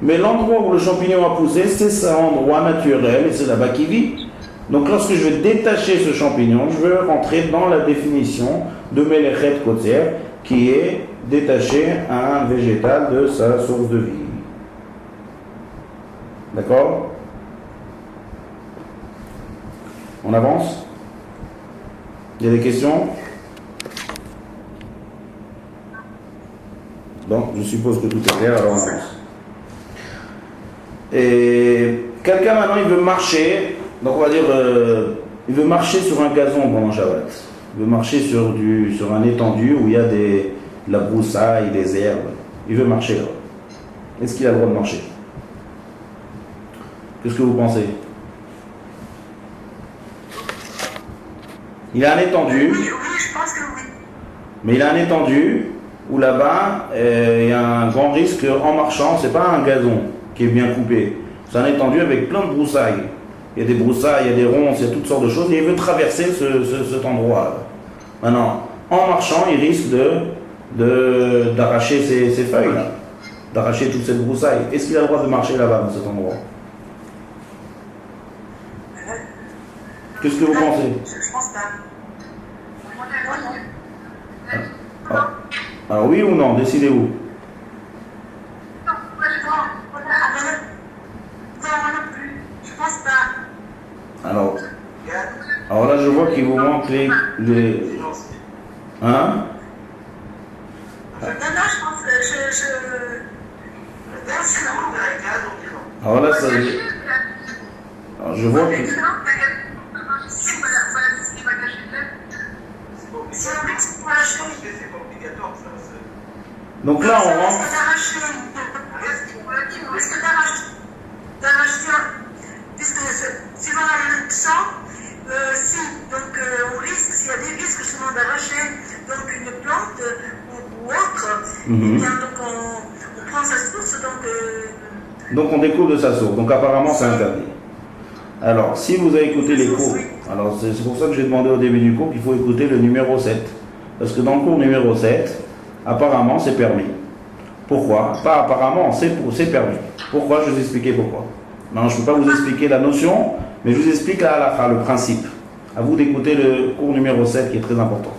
Mais l'endroit où le champignon a poussé, c'est son endroit naturel et c'est là-bas qu'il vit. Donc lorsque je vais détacher ce champignon, je veux rentrer dans la définition de Melechet Kotzer, qui est détacher un végétal de sa source de vie. D'accord? On avance? Il y a des questions? Donc, je suppose que tout est clair, alors on avance. Et quelqu'un maintenant, il veut marcher, donc on va dire, il veut marcher sur un gazon pendant Shabbat. Il veut marcher sur un étendu où il y a de la broussaille, des herbes. Il veut marcher là. Est-ce qu'il a le droit de marcher? Qu'est-ce que vous pensez? Il a un étendu. Oui, je pense que oui. Mais il a un étendu où là-bas, il y a un grand risque en marchant. C'est pas un gazon qui est bien coupé. C'est un étendu avec plein de broussailles. Il y a des broussailles, il y a des ronces, il y a toutes sortes de choses. Et il veut traverser cet endroit. Maintenant, en marchant, il risque d'arracher ses feuilles, là, d'arracher toute cette broussaille. Est-ce qu'il a le droit de marcher là-bas, dans cet endroit? Qu'est-ce que vous pensez? Je pense pas. Alors oui ou non? Décidez-vous. Non, non plus. Je pense pas. Alors là, je vois qu'il vous manque les... Hein? Non, je pense Alors là, ça... Alors je vois que... Donc là, on rentre... Puisque si on a le sang, si, donc on risque, s'il y a des risques justement d'arracher donc une plante ou autre, eh bien, donc on prend sa source, donc on découvre de sa source, donc apparemment c'est interdit. Alors, si vous avez écouté les cours, alors c'est pour ça que j'ai demandé au début du cours qu'il faut écouter le numéro 7. Parce que dans le cours numéro 7, apparemment c'est permis. Pourquoi? Pas apparemment, c'est permis. Pourquoi? Je vais vous expliquer pourquoi. Non, je ne peux pas vous expliquer la notion, mais je vous explique la halakha, le principe. À vous d'écouter le cours numéro 7 qui est très important.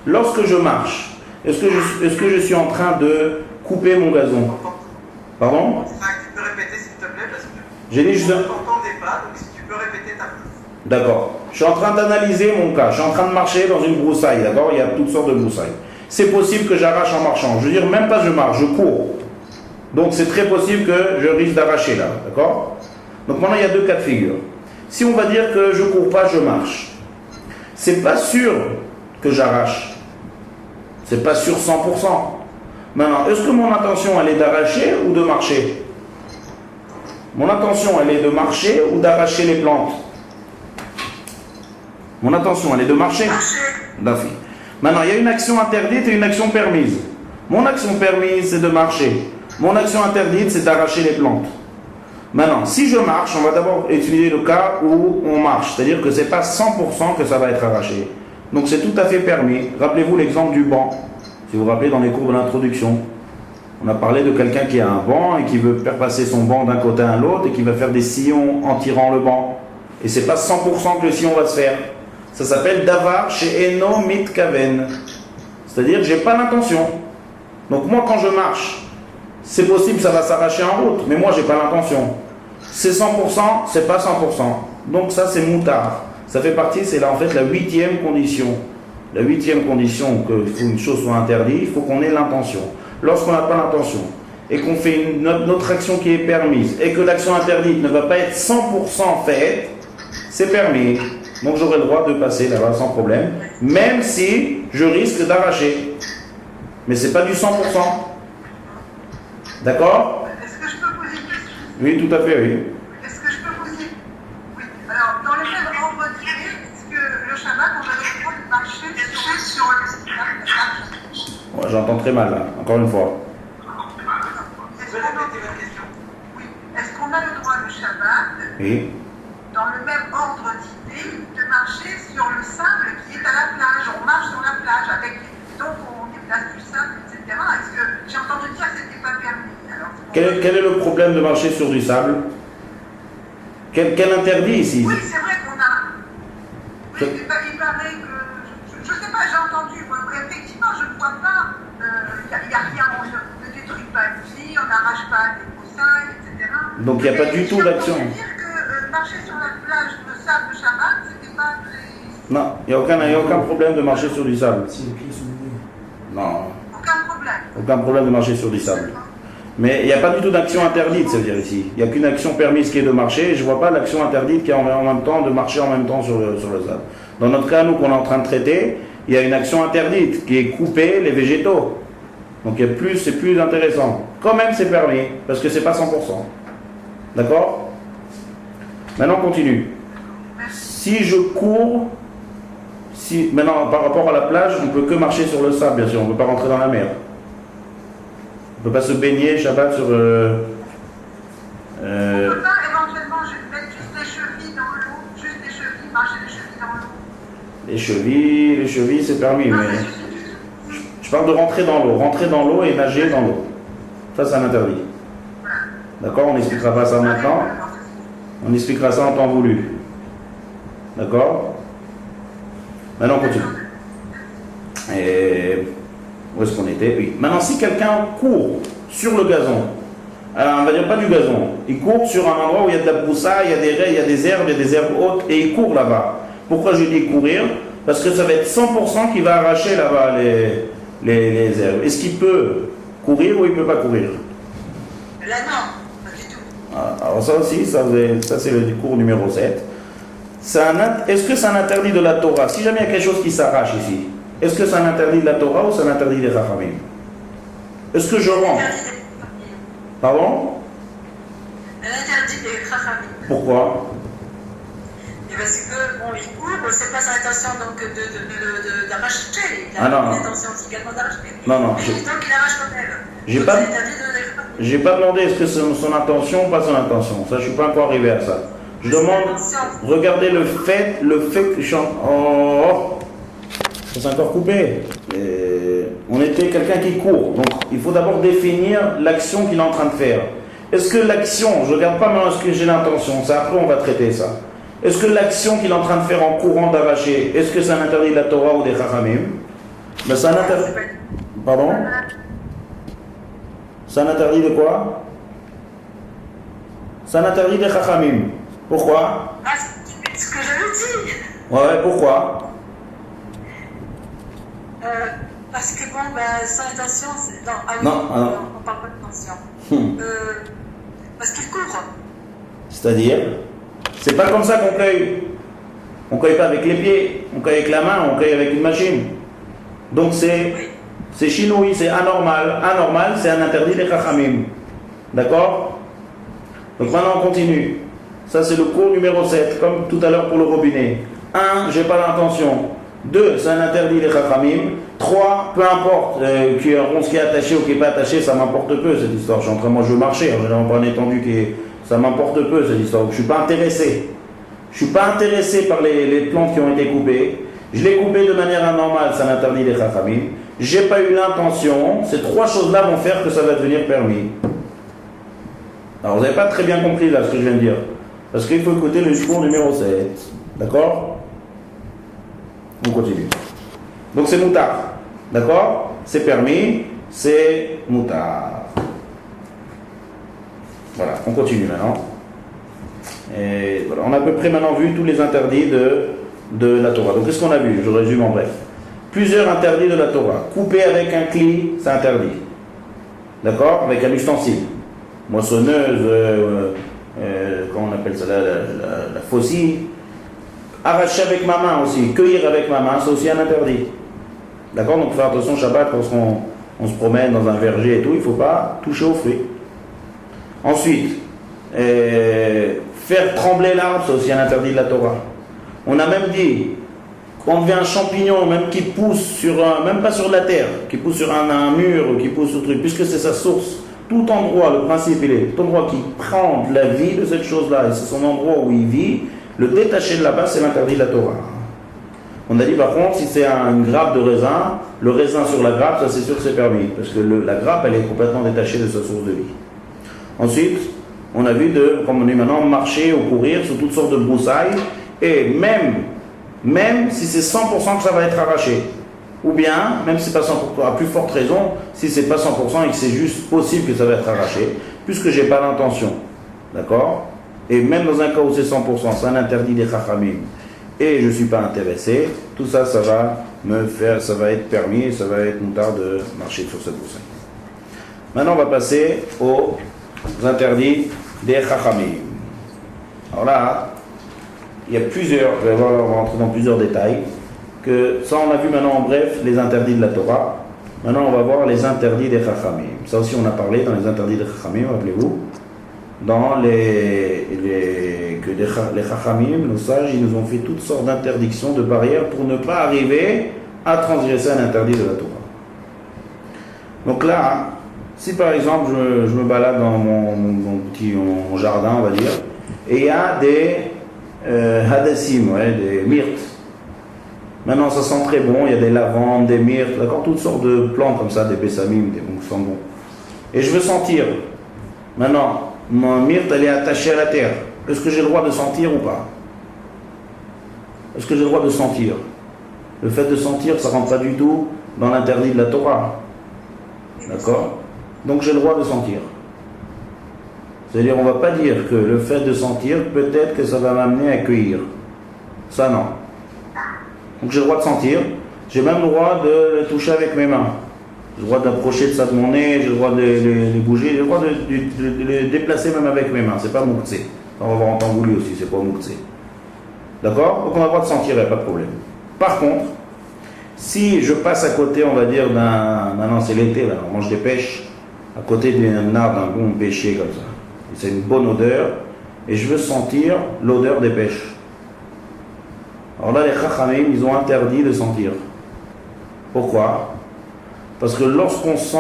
Lorsque je marche, est-ce que je suis en train de couper mon gazon? Pardon? Tu peux répéter s'il te plaît parce que j'ai dit juste... je ne t'entendais pas, donc si tu peux répéter ta phrase. D'accord. Je suis en train d'analyser mon cas. Je suis en train de marcher dans une broussaille, d'accord? Il y a toutes sortes de broussailles. C'est possible que j'arrache en marchant. Je veux dire, même pas je marche, je cours. Donc c'est très possible que je risque d'arracher là, d'accord? Donc maintenant il y a deux cas de figure. Si on va dire que je cours pas, je marche, c'est pas sûr que j'arrache. C'est pas sûr 100%. Maintenant, est-ce que mon intention elle est d'arracher ou de marcher? Mon intention elle est de marcher ou d'arracher les plantes? Mon intention elle est de marcher. D'accord. Maintenant il y a une action interdite et une action permise. Mon action permise c'est de marcher. Mon action interdite, c'est d'arracher les plantes. Maintenant, si je marche, on va d'abord étudier le cas où on marche. C'est-à-dire que ce n'est pas 100% que ça va être arraché. Donc c'est tout à fait permis. Rappelez-vous l'exemple du banc. Si vous vous rappelez dans les cours de l'introduction, on a parlé de quelqu'un qui a un banc et qui veut faire passer son banc d'un côté à l'autre et qui va faire des sillons en tirant le banc. Et ce n'est pas 100% que le sillon va se faire. Ça s'appelle davar chez Eno mitkaven. C'est-à-dire que je n'ai pas l'intention. Donc moi, quand je marche, c'est possible, ça va s'arracher en route, mais moi, j'ai pas l'intention. C'est 100%, c'est pas 100%. Donc ça, c'est moutard. Ça fait partie, c'est là en fait la 8e condition. La 8e condition qu'une chose soit interdite, il faut qu'on ait l'intention. Lorsqu'on n'a pas l'intention et qu'on fait notre action qui est permise et que l'action interdite ne va pas être 100% faite, c'est permis. Donc j'aurai le droit de passer là-bas sans problème, même si je risque d'arracher. Mais c'est pas du 100%. D'accord? Est-ce que je peux poser une question? Oui, tout à fait, oui. Est-ce que je peux poser? Oui. Alors, dans le même ordre d'idée, est-ce que le Shabbat, on a le droit de marcher sur le sable? Ouais, j'entends très mal, là, encore une fois. Tu peux répéter votre question? Oui. Est-ce qu'on a le droit, le Shabbat, Oui. dans le même ordre d'idée, de marcher sur le sable qui est à la plage? On marche sur la plage avec... Donc, on déplace du sable, etc. Est-ce que j'ai entendu dire que ce n'était pas permis? Alors, Quel est le problème de marcher sur du sable? Quel interdit ici? oui, c'est vrai qu'on a Oui, il paraît que, je ne sais pas, j'ai entendu, moi, effectivement, je ne vois pas, il n'y a rien, on ne détruit pas une vie, on n'arrache pas des coussins, etc. Donc il n'y a pas du tout d'action. Je veux dire que marcher sur la plage de sable de Shabbat, c'était pas très... Non, il n'y a aucun problème de marcher sur du sable. Si les pieds sont mouillés. Non, Aucun problème. aucun problème de marcher sur du sable. Mais il n'y a pas du tout d'action interdite, ça veut dire ici. Il n'y a qu'une action permise qui est de marcher, et je ne vois pas l'action interdite qui est en même temps de marcher en même temps sur le sable. Dans notre cas, nous, qu'on est en train de traiter, il y a une action interdite qui est couper les végétaux. Donc c'est plus intéressant. Quand même, c'est permis, parce que c'est pas 100%. D'accord? Maintenant, on continue. Si je cours, maintenant, par rapport à la plage, on ne peut que marcher sur le sable, bien sûr, on ne peut pas rentrer dans la mer. On ne peut pas se baigner Shabbat sur... On peut pas éventuellement mettre juste les chevilles dans l'eau, juste les chevilles, marcher les chevilles dans l'eau. Les chevilles, c'est permis, Non, mais... ça suffit. Je parle de rentrer dans l'eau et nager dans l'eau. Ça, c'est un interdit. D'accord? On n'expliquera pas ça maintenant. On expliquera ça en temps voulu. D'accord? Maintenant, on continue. Et... Où est-ce qu'on était? Oui. Maintenant, si quelqu'un court sur le gazon, alors on va dire pas du gazon, il court sur un endroit où il y a de la broussaille, il y a des raies, il y a des herbes, il y a des herbes hautes, et il court là-bas. Pourquoi je dis courir? Parce que ça va être 100% qui va arracher là-bas les herbes. Est-ce qu'il peut courir ou il ne peut pas courir? Là, non, pas du tout. Alors ça aussi, ça c'est le cours numéro 7. Est-ce que c'est un interdit de la Torah? Si jamais il y a quelque chose qui s'arrache ici, est-ce que c'est un interdit de la Torah ou c'est un interdit des Chachamim? Est-ce que je rentre? Pardon? Un interdit des Chachamim. Pourquoi? Et parce que, bon, il court, c'est pas sa intention donc d'arracher. Il Ah, non, a non. l'intention aussi également d'arracher. Non, non, Mais j'ai- donc il arrache quand même. j'ai Donc, pas- c'est interdit de les Chachamim. J'ai pas demandé est-ce que c'est son intention ou pas son intention. Ça, je suis pas encore arrivé à ça. Je demande, regardez le fait que je chante. Oh, ça s'est encore coupé. On était quelqu'un qui court. Donc, il faut d'abord définir l'action qu'il est en train de faire. Est-ce que l'action, je regarde pas maintenant ce que j'ai l'intention, ça après on va traiter ça. Est-ce que l'action qu'il est en train de faire en courant d'arracher, est-ce que c'est un interdit de la Torah ou des Chachamim? Ben, c'est un interdit. Pardon? C'est un interdit de quoi? C'est un interdit des Chachamim. Pourquoi? Ah, c'est ce que j'avais dit. Ouais, pourquoi? Parce que bon, ben, sans intention, c'est... Non, ah oui, Non, ah non. on parle pas d'intention. Parce qu'il court. C'est-à-dire, c'est pas comme ça qu'on cueille. On cueille pas avec les pieds, on cueille avec la main, on cueille avec une machine. Donc c'est chinois, c'est anormal. Anormal, c'est un interdit des Chachamim. D'accord? Donc maintenant on continue. Ça c'est le cours numéro 7, comme tout à l'heure pour le robinet. 1, j'ai pas l'intention. 2, c'est un interdit des Chachamim. 3, peu importe qu'il y ait un rond qui est attaché ou qui n'est pas attaché, ça m'importe peu cette histoire. Moi je veux marcher, j'ai vraiment pas un étendu qui est... Ça m'importe peu cette histoire. Je suis pas intéressé. Je suis pas intéressé par les plantes qui ont été coupées. Je l'ai coupé de manière anormale, c'est un interdit des Chachamim. J'ai pas eu l'intention. Ces 3 choses-là vont faire que ça va devenir permis. Alors vous n'avez pas très bien compris là ce que je viens de dire. Parce qu'il faut écouter le cours numéro 7. D'accord? On continue. Donc c'est moutard. D'accord? C'est permis. C'est moutard. Voilà, on continue maintenant. Et voilà, on a à peu près maintenant vu tous les interdits de la Torah. Donc qu'est-ce qu'on a vu? Je résume en bref. Plusieurs interdits de la Torah. Couper avec un cli, c'est interdit. D'accord? Avec un ustensile. Moissonneuse, comment on appelle ça, la faucille. Arracher avec ma main aussi. Cueillir avec ma main, c'est aussi un interdit. D'accord? Donc faire attention Shabbat quand on se promène dans un verger et tout, il ne faut pas toucher aux fruits. Ensuite, faire trembler l'arbre, c'est aussi un interdit de la Torah. On a même dit, quand on devient un champignon, même qui pousse même pas sur la terre, qui pousse sur un mur, qui pousse sur truc, puisque c'est sa source, tout endroit, le principe il est, tout endroit qui prend de la vie de cette chose-là, et c'est son endroit où il vit, le détacher de là-bas, c'est l'interdit de la Torah. On a dit par contre, si c'est une grappe de raisin, le raisin sur la grappe, ça c'est sûr que c'est permis, parce que la grappe, elle est complètement détachée de sa source de vie. Ensuite, on a vu comme on dit maintenant, marcher ou courir sur toutes sortes de broussailles, et même même si c'est 100% que ça va être arraché. Ou bien, même si c'est pas 100%, à plus forte raison, si c'est pas 100% et que c'est juste possible que ça va être arraché, puisque j'ai pas l'intention. D'accord? Et même dans un cas où c'est 100%, c'est un interdit des chachamim, et je ne suis pas intéressé, tout ça, ça va être permis, ça va être moutarde de marcher sur cette boussole. Maintenant, on va passer aux interdits des chachamim. Alors là, il y a plusieurs, on va rentrer dans plusieurs détails, que ça on a vu maintenant en bref les interdits de la Torah. Maintenant on va voir les interdits des chachamim. Ça aussi on a parlé dans les interdits des chachamim, rappelez-vous, dans les chachamim, nos sages, ils nous ont fait toutes sortes d'interdictions, de barrières pour ne pas arriver à transgresser un interdit de la Torah. Donc là, si par exemple je me balade dans mon petit jardin, on va dire, et il y a des hadassim, des myrtes. Maintenant, ça sent très bon, il y a des lavandes, des myrtes, d'accord, toutes sortes de plantes comme ça, des bessamim, des bons qui sentent bon. Et je veux sentir. Maintenant, ma myrte, elle est attachée à la terre. Est-ce que j'ai le droit de sentir ou pas? Est-ce que j'ai le droit de sentir? Le fait de sentir, ça ne rentre pas du tout dans l'interdit de la Torah. D'accord? Donc j'ai le droit de sentir. C'est-à-dire, on ne va pas dire que le fait de sentir, peut-être que ça va m'amener à cueillir. Ça, non. Donc j'ai le droit de sentir, j'ai même le droit de le toucher avec mes mains. J'ai le droit d'approcher de ça de mon nez, j'ai le droit de les bouger, j'ai le droit de les déplacer même avec mes mains. C'est pas mouktsé. On va voir en tangouli aussi, c'est pas mouktsé. D'accord? Donc on a le droit de sentir, il n'y a pas de problème. Par contre, si je passe à côté, on va dire, maintenant c'est l'été, là, on mange des pêches, à côté d'un arbre, d'un bon pêcher comme ça. C'est une bonne odeur, et je veux sentir l'odeur des pêches. Alors là, les chachamim, ils ont interdit de sentir. Pourquoi? Parce que lorsqu'on sent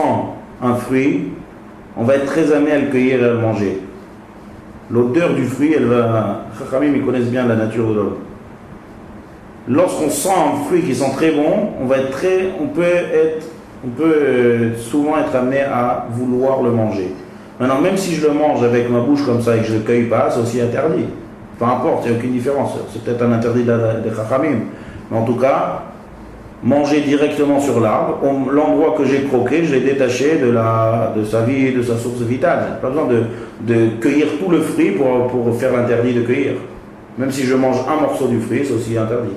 un fruit, on va être très amené à le cueillir et à le manger. L'odeur du fruit, elle va... Chachamim, ils connaissent bien la nature de l'homme. Lorsqu'on sent un fruit qui sent très bon, on peut souvent être amené à vouloir le manger. Maintenant, même si je le mange avec ma bouche comme ça et que je ne le cueille pas, c'est aussi interdit. Peu importe, il n'y a aucune différence. C'est peut-être un interdit des chachamim. Mais en tout cas, manger directement sur l'arbre, l'endroit que j'ai croqué, je l'ai détaché de sa vie, de sa source vitale. Pas besoin de cueillir tout le fruit pour faire l'interdit de cueillir. Même si je mange un morceau du fruit, c'est aussi interdit.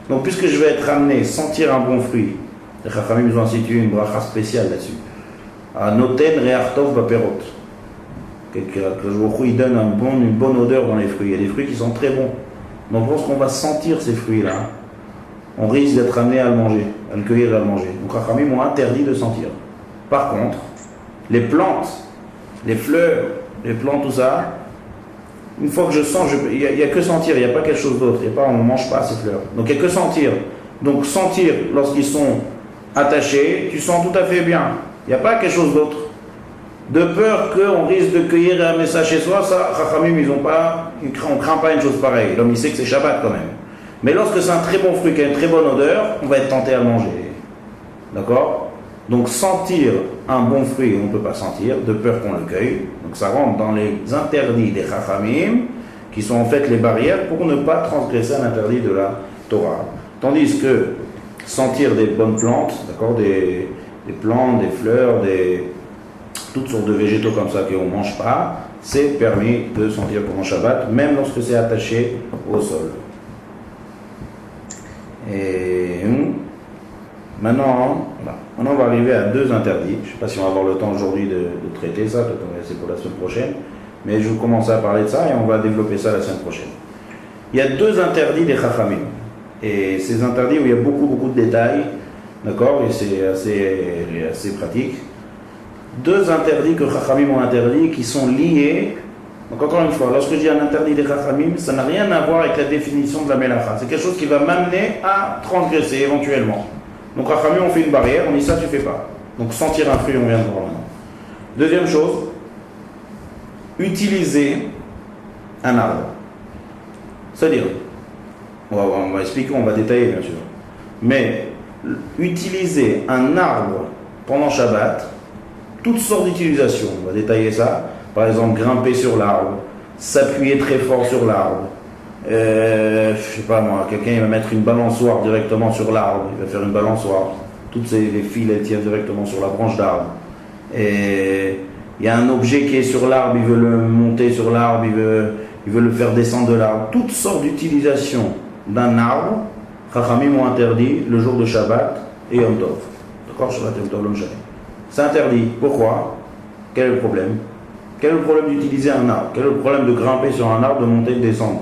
Donc, puisque je vais être amené à sentir un bon fruit, les chachamim ont institué une bracha spéciale là-dessus. À noten re'artov baperot. Que il donne une bonne odeur dans les fruits. Il y a des fruits qui sont très bons. Donc lorsqu'on va sentir ces fruits-là, on risque d'être amené à le manger, à le cueillir et à le manger. Donc Rachamim ont interdit de sentir. Par contre, les plantes, les fleurs, les plantes, tout ça, une fois que je sens, il n'y a que sentir, il n'y a pas quelque chose d'autre. On ne mange pas ces fleurs. Donc il n'y a que sentir. Donc sentir lorsqu'ils sont attachés, tu sens tout à fait bien. Il n'y a pas quelque chose d'autre. De peur qu'on risque de cueillir un message chez soi, ça, Chachamim, on ne craint pas une chose pareille. L'homme, il sait que c'est Shabbat quand même. Mais lorsque c'est un très bon fruit qui a une très bonne odeur, on va être tenté à le manger. D'accord? Donc sentir un bon fruit, on ne peut pas sentir, de peur qu'on le cueille. Donc ça rentre dans les interdits des Chachamim, qui sont en fait les barrières pour ne pas transgresser un interdit de la Torah. Tandis que sentir des bonnes plantes, d'accord, des plantes, des fleurs, toutes sortes de végétaux comme ça qu'on ne mange pas, c'est permis de sentir pendant Shabbat, même lorsque c'est attaché au sol. Et maintenant, on va arriver à deux interdits. Je ne sais pas si on va avoir le temps aujourd'hui de traiter ça, peut-être on va laisser pour la semaine prochaine, mais je vais commencer à parler de ça et on va développer ça la semaine prochaine. Il y a deux interdits des Chachamim. Et ces interdits où il y a beaucoup de détails, d'accord, et c'est assez pratique. Deux interdits que Chachamim ont interdits qui sont liés. Donc encore une fois, lorsque je dis un interdit des Chachamim, ça n'a rien à voir avec la définition de la Melacha. C'est quelque chose qui va m'amener à transgresser éventuellement. Donc Chachamim ont fait une barrière, on dit ça tu fais pas. Donc sentir un fruit, on vient de voir maintenant. Deuxième chose, utiliser un arbre. C'est-à-dire, on va expliquer, on va détailler bien sûr. Mais utiliser un arbre pendant Shabbat, toutes sortes d'utilisations, on va détailler ça. Par exemple, grimper sur l'arbre, s'appuyer très fort sur l'arbre, je sais pas moi, quelqu'un il va mettre une balançoire directement sur l'arbre, il va faire une balançoire. Toutes les fils elles tiennent directement sur la branche d'arbre. Et il y a un objet qui est sur l'arbre, il veut le monter sur l'arbre, il veut le faire descendre de l'arbre. Toutes sortes d'utilisations d'un arbre, Chachamim ont interdit le jour de Shabbat et Yom Tov. D'accord, Shabbat et Yom Tov, l'homme jamais. C'est interdit. Pourquoi? Quel est le problème? Quel est le problème d'utiliser un arbre? Quel est le problème de grimper sur un arbre, de monter et de descendre?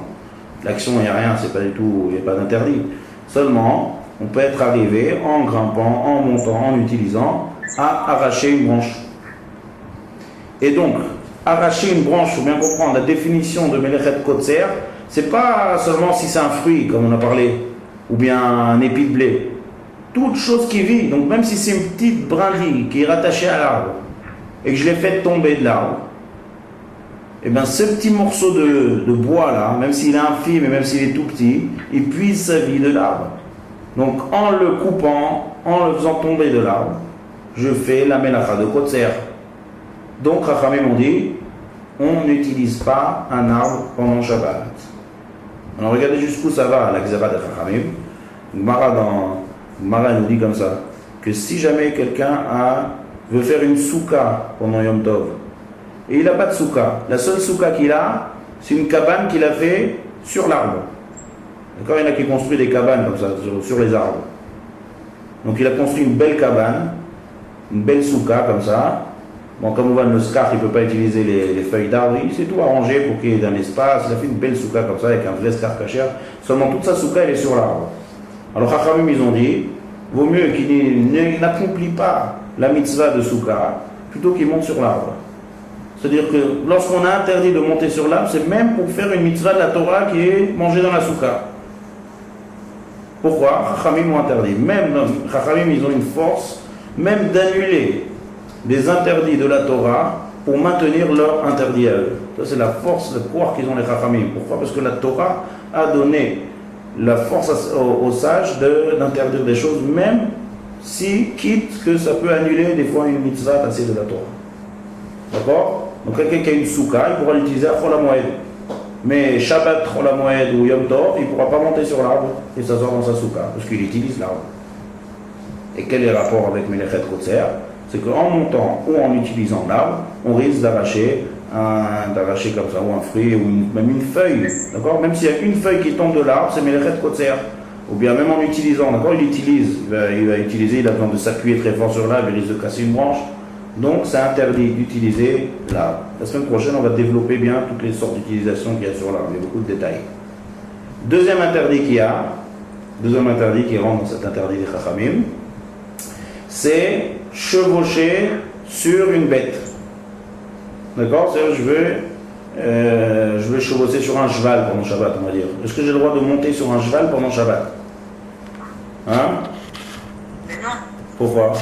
L'action, il n'y a rien, c'est pas du tout, il n'y a pas d'interdit. Seulement, on peut être arrivé en grimpant, en montant, en utilisant, à arracher une branche. Et donc, arracher une branche, il faut bien comprendre, la définition de Melechet Kotzer, c'est pas seulement si c'est un fruit, comme on a parlé, ou bien un épi de blé. Toute chose qui vit, donc même si c'est une petite brindille qui est rattachée à l'arbre, et que je l'ai fait tomber de l'arbre, et bien ce petit morceau de bois là, même s'il est infime et même s'il est tout petit, il puise sa vie de l'arbre. Donc en le coupant, en le faisant tomber de l'arbre, je fais la mélacha de Kotzer. Donc Chachamim ont dit, on n'utilise pas un arbre pendant Shabbat. Alors regardez jusqu'où ça va la Gzera de Chachamim. Gemara nous dit comme ça, que si jamais quelqu'un veut faire une souka pendant Yom Tov, et il n'a pas de souka, la seule souka qu'il a, c'est une cabane qu'il a fait sur l'arbre. D'accord, il y en a qui construisent des cabanes comme ça, sur les arbres. Donc il a construit une belle cabane, une belle souka comme ça. Bon, comme on voit le scar, il ne peut pas utiliser les feuilles d'arbre, il s'est tout arrangé pour qu'il y ait un espace. Il a fait une belle souka comme ça avec un vrai scar caché. Seulement toute sa souka elle est sur l'arbre. Alors Chachamim ils ont dit, vaut mieux qu'il n'accomplit pas la mitzvah de souka plutôt qu'il monte sur l'arbre. C'est-à-dire que lorsqu'on a interdit de monter sur l'arbre, c'est même pour faire une mitzvah de la Torah qui est mangée dans la souka. Pourquoi? Chachamim ont interdit. Même Chachamim ils ont une force même d'annuler des interdits de la Torah pour maintenir leur interdit à eux. Ça c'est la force de croire qu'ils ont les Chachamim. Pourquoi? Parce que la Torah a donné la force aux sages d'interdire des choses, même si, quitte que ça peut annuler des fois une mitzvah tassée de la Torah. D'accord? Donc quelqu'un qui a une souka, il pourra l'utiliser à Chol HaMoed. Mais Shabbat, Chol HaMoed ou Yom Tov, il ne pourra pas monter sur l'arbre et s'asseoir dans sa souka, parce qu'il utilise l'arbre. Et quel est le rapport avec Melechet Kotzer? C'est qu'en montant ou en utilisant l'arbre, on risque d'arracher comme ça, ou un fruit, ou même une feuille, d'accord? Même s'il y a une feuille qui tombe de l'arbre, c'est Melechet Kotzer. Ou bien même en utilisant, d'accord? Il va utiliser, il a besoin de s'appuyer très fort sur l'arbre, il risque de casser une branche. Donc c'est interdit d'utiliser l'arbre. La semaine prochaine, on va développer bien toutes les sortes d'utilisations qu'il y a sur l'arbre, il y a beaucoup de détails. Deuxième interdit qu'il y a, deuxième interdit qui rentre dans cet interdit des Chachamim, c'est chevaucher sur une bête. D'accord? C'est-à-dire je veux chevaucher sur un cheval pendant Shabbat, on va dire. Est-ce que j'ai le droit de monter sur un cheval pendant Shabbat? Hein? Mais non. Pourquoi?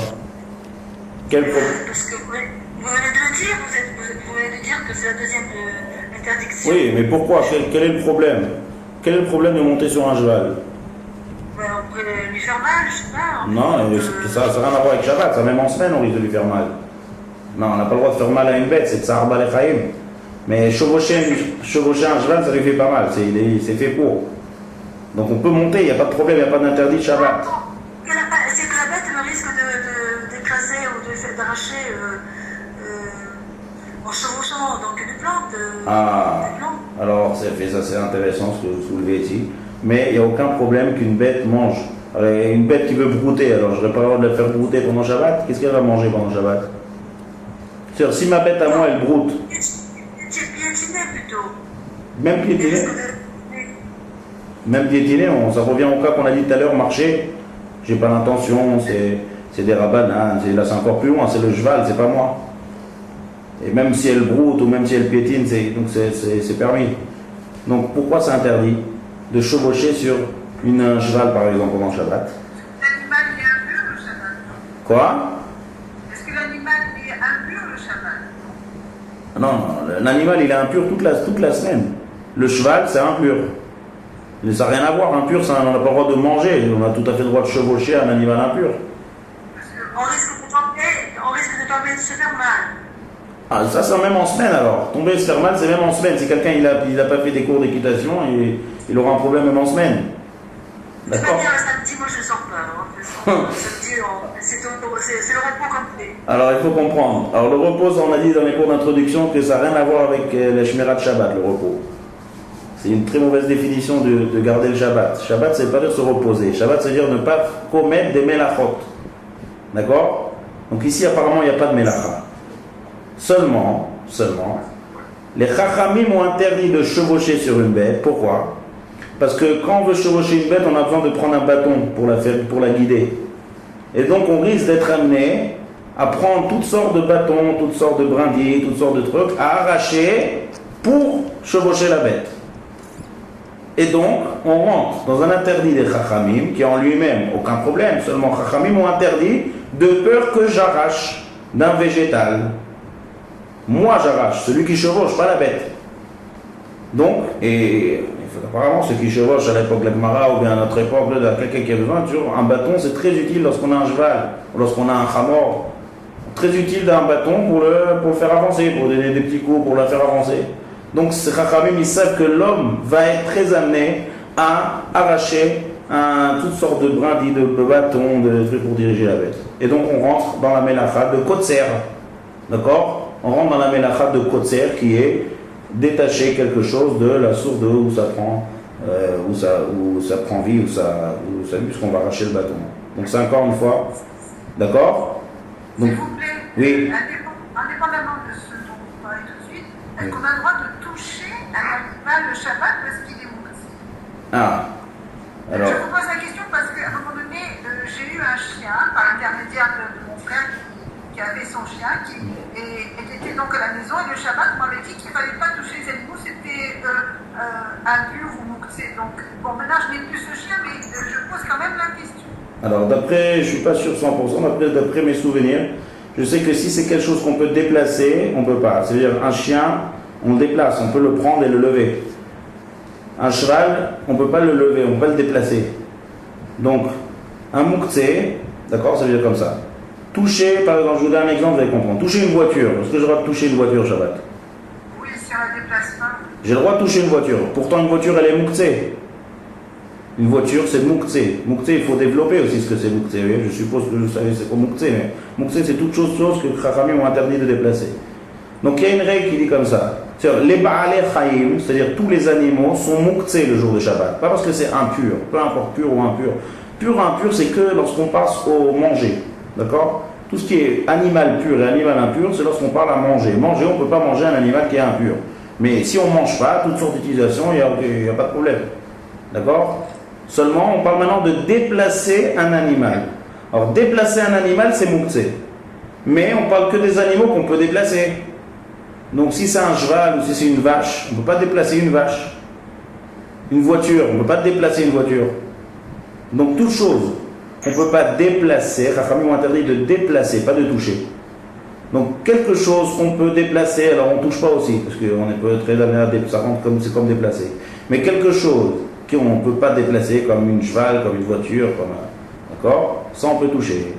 Quel problème? Parce que vous venez de le dire, vous venez de dire que c'est la deuxième interdiction. Oui, mais pourquoi? Quel est le problème? Quel est le problème de monter sur un cheval? On pourrait lui faire mal, je sais pas. Non, ça n'a rien à voir avec Shabbat, ça même en semaine on risque de lui faire mal. Non, on n'a pas le droit de faire mal à une bête, c'est Tsar Balechaim. Mais chevaucher un cheval, ça lui fait pas mal, c'est fait pour. Donc on peut monter, il n'y a pas de problème, il n'y a pas d'interdit de Shabbat. C'est que la bête me risque d'écraser ou d'arracher en chevauchant donc des plantes. Alors c'est intéressant ce que vous soulevez ici. Mais il n'y a aucun problème qu'une bête mange. Alors, une bête qui veut brouter, alors je n'aurais pas le droit de la faire brouter pendant Shabbat. Qu'est-ce qu'elle va manger pendant Shabbat? C'est-à-dire, si ma bête à moi elle broute. Piétiner plutôt. Même piétiner. Même piétiner, ça revient au cas qu'on a dit tout à l'heure, marcher. J'ai pas l'intention, c'est des rabbanan, là c'est encore plus loin, c'est le cheval, c'est pas moi. Et même si elle broute ou même si elle piétine, c'est permis. Donc pourquoi c'est interdit de chevaucher sur un cheval par exemple pendant Shabbat? L'animal est impur le Shabbat. Quoi? Est-ce que l'animal est impur le Shabbat? Non, l'animal il est impur toute la semaine. Le cheval c'est impur. Ça n'a rien à voir, impur, on n'a pas le droit de manger, on a tout à fait le droit de chevaucher un animal impur. Parce qu'on risque de tomber, de se faire mal. Ah, ça c'est même en semaine alors. Tomber se faire mal, c'est même en semaine. Si quelqu'un il a pas fait des cours d'équitation, il aura un problème même en semaine. D'accord. C'est-à-dire un samedi, moi je ne sors pas. Hein. Samedi, c'est le repos complet. Alors il faut comprendre. Alors le repos, on a dit dans les cours d'introduction que ça n'a rien à voir avec le Shmirat Shabbat, le repos. C'est une très mauvaise définition de garder le Shabbat. Shabbat, c'est pas dire se reposer. Shabbat, c'est dire ne pas commettre des melachot. D'accord. Donc ici, apparemment, il n'y a pas de melacha. Seulement, les chachamim ont interdit de chevaucher sur une bête. Pourquoi? Parce que quand on veut chevaucher une bête, on a besoin de prendre un bâton pour la guider. Et donc on risque d'être amené à prendre toutes sortes de bâtons, toutes sortes de brindilles, toutes sortes de trucs à arracher pour chevaucher la bête. Et donc on rentre dans un interdit des chachamim qui en lui-même aucun problème. Seulement chachamim ont interdit de peur que j'arrache d'un végétal. Moi j'arrache, celui qui chevauche, pas la bête. Donc, apparemment ceux qui chevauchent à l'époque de la Gemara ou bien à notre époque, quelqu'un qui a besoin, toujours un bâton c'est très utile lorsqu'on a un cheval, ou lorsqu'on a un chamor. Très utile d'un bâton pour le faire avancer, pour donner des petits coups, pour la faire avancer. Donc ces chachamim ils savent que l'homme va être très amené à arracher toutes sortes de brindilles, de bâtons, de trucs pour diriger la bête. Et donc on rentre dans la mélacha de kotser. D'accord? On rentre dans la mélacha de kotser qui est détacher quelque chose de la source de où ça prend, où ça prend vie, où ça puisqu'on va arracher le bâton. Donc c'est encore une fois, d'accord? Donc, s'il vous plaît, oui. Indépendamment de ce dont vous parlez tout de suite, est-ce qu'on a le droit de toucher un animal le Shabbat parce qu'il est mouti? Ah, alors. Je vous pose la question parce qu'à un moment donné, j'ai eu un chien par l'intermédiaire de mon frère qui avait son chien qui était donc à la maison et le Shabbat m'avait dit qu'il ne fallait pas toucher les animaux, c'était impur ou mouxé. Donc bon, maintenant je n'ai plus ce chien, mais je pose quand même la question. Alors d'après, je ne suis pas sûr 100%, d'après mes souvenirs, je sais que si c'est quelque chose qu'on peut déplacer, on ne peut pas. C'est-à-dire un chien, on le déplace, on peut le prendre et le lever. Un cheval, on ne peut pas le lever, on peut le déplacer. Donc, un mouxé, d'accord, ça veut dire comme ça. Toucher, par exemple, je vous donne un exemple, vous allez comprendre. Toucher une voiture, est-ce que j'ai le droit de toucher une voiture, Shabbat? Oui, si on la déplace pas. J'ai le droit de toucher une voiture. Pourtant, une voiture, elle est mouxé. Une voiture, c'est mouxé. Mouxé, il faut développer aussi ce que c'est mouxé. Je suppose que vous savez c'est quoi mouxé, mais mouxé, c'est toute chose que les chachamim ont interdit de déplacer. Donc, il y a une règle qui dit comme ça. Les ba'alei chayim, c'est-à-dire tous les animaux, sont mouxé le jour de Shabbat. Pas parce que c'est impur, peu importe pur ou impur. Pur ou impur, c'est que lorsqu'on passe au manger. D'accord? Tout ce qui est animal pur et animal impur, c'est lorsqu'on parle à manger. Manger, on ne peut pas manger un animal qui est impur. Mais si on ne mange pas, toutes sortes d'utilisations, il n'y a pas de problème. D'accord? Seulement, on parle maintenant de déplacer un animal. Alors, déplacer un animal, c'est mouxé. Mais on parle que des animaux qu'on peut déplacer. Donc, si c'est un cheval ou si c'est une vache, on ne peut pas déplacer une vache. Une voiture, on ne peut pas déplacer une voiture. Donc, toute chose on ne peut pas déplacer, Chachamim ont interdit de déplacer, pas de toucher. Donc quelque chose qu'on peut déplacer, alors on ne touche pas aussi, parce qu'on peut très amené à déplacer, ça rentre comme, c'est comme déplacer. Mais quelque chose qu'on ne peut pas déplacer, comme une cheval, comme une voiture, d'accord? Ça on peut toucher.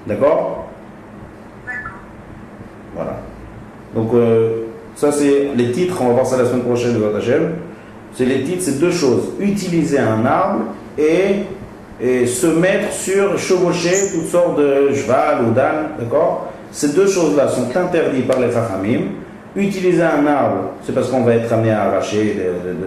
D'accord? D'accord. Voilà. Donc ça c'est les titres, on va voir ça la semaine prochaine de votre Hachem. C'est les titres, c'est deux choses. Utiliser un arbre et se mettre sur, chevaucher toutes sortes de cheval ou d'âne, d'accord? Ces deux choses-là sont interdites par les chachamim. Utiliser un arbre, c'est parce qu'on va être amené à arracher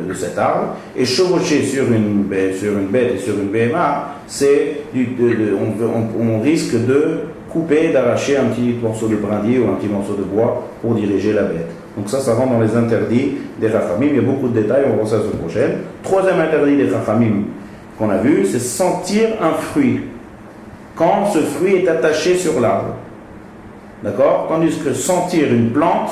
de cet arbre, et chevaucher sur une bête et sur une BMA, c'est on risque de couper, d'arracher un petit morceau de brindille ou un petit morceau de bois pour diriger la bête. Donc ça rentre dans les interdits des chachamim. Il y a beaucoup de détails, on va voir ça la semaine prochaine. Troisième interdit des chachamim qu'on a vu, c'est sentir un fruit quand ce fruit est attaché sur l'arbre. D'accord? Tandis que sentir une plante,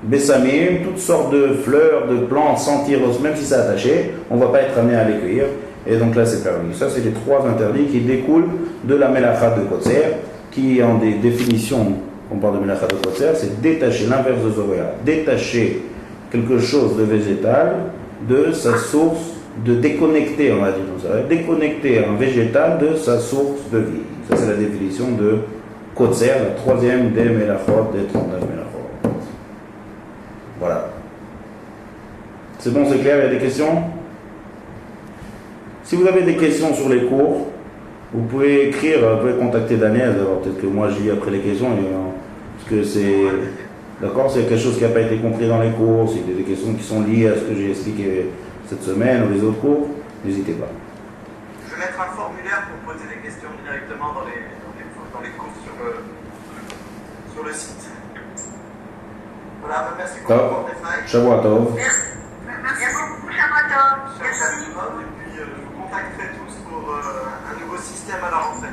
bessamim, toutes sortes de fleurs, de plantes, sentir, même si c'est attaché, on ne va pas être amené à les cueillir. Et donc là, c'est permis. Ça, c'est les trois interdits qui découlent de la mélacha de Kotser, qui en des définitions, on parle de mélacha de Kotser, c'est détacher, l'inverse de Zoréa, détacher quelque chose de végétal de sa source, de déconnecter, on va dire comme ça, déconnecter un végétal de sa source de vie. Ça, c'est la définition de Kotser, la troisième des Melachot, des 39 Melachot. C'est bon, c'est clair, il y a des questions? Si vous avez des questions sur les cours, vous pouvez écrire, vous pouvez contacter Daniel, alors peut-être que moi j'y lis après les questions, parce que c'est... D'accord, c'est quelque chose qui n'a pas été compris dans les cours, c'est des questions qui sont liées à ce que j'ai expliqué cette semaine ou les autres cours, n'hésitez pas. Je vais mettre un formulaire pour poser des questions directement dans les cours sur le site. Voilà, merci beaucoup pour tes failles. Shabbat Tov. Merci beaucoup, Shabbat Tov. Merci. Et puis je vous contacterai tous pour un nouveau système à la rentrée.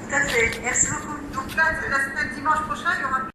Tout à fait. Merci beaucoup. Donc là, dimanche prochain, il y aura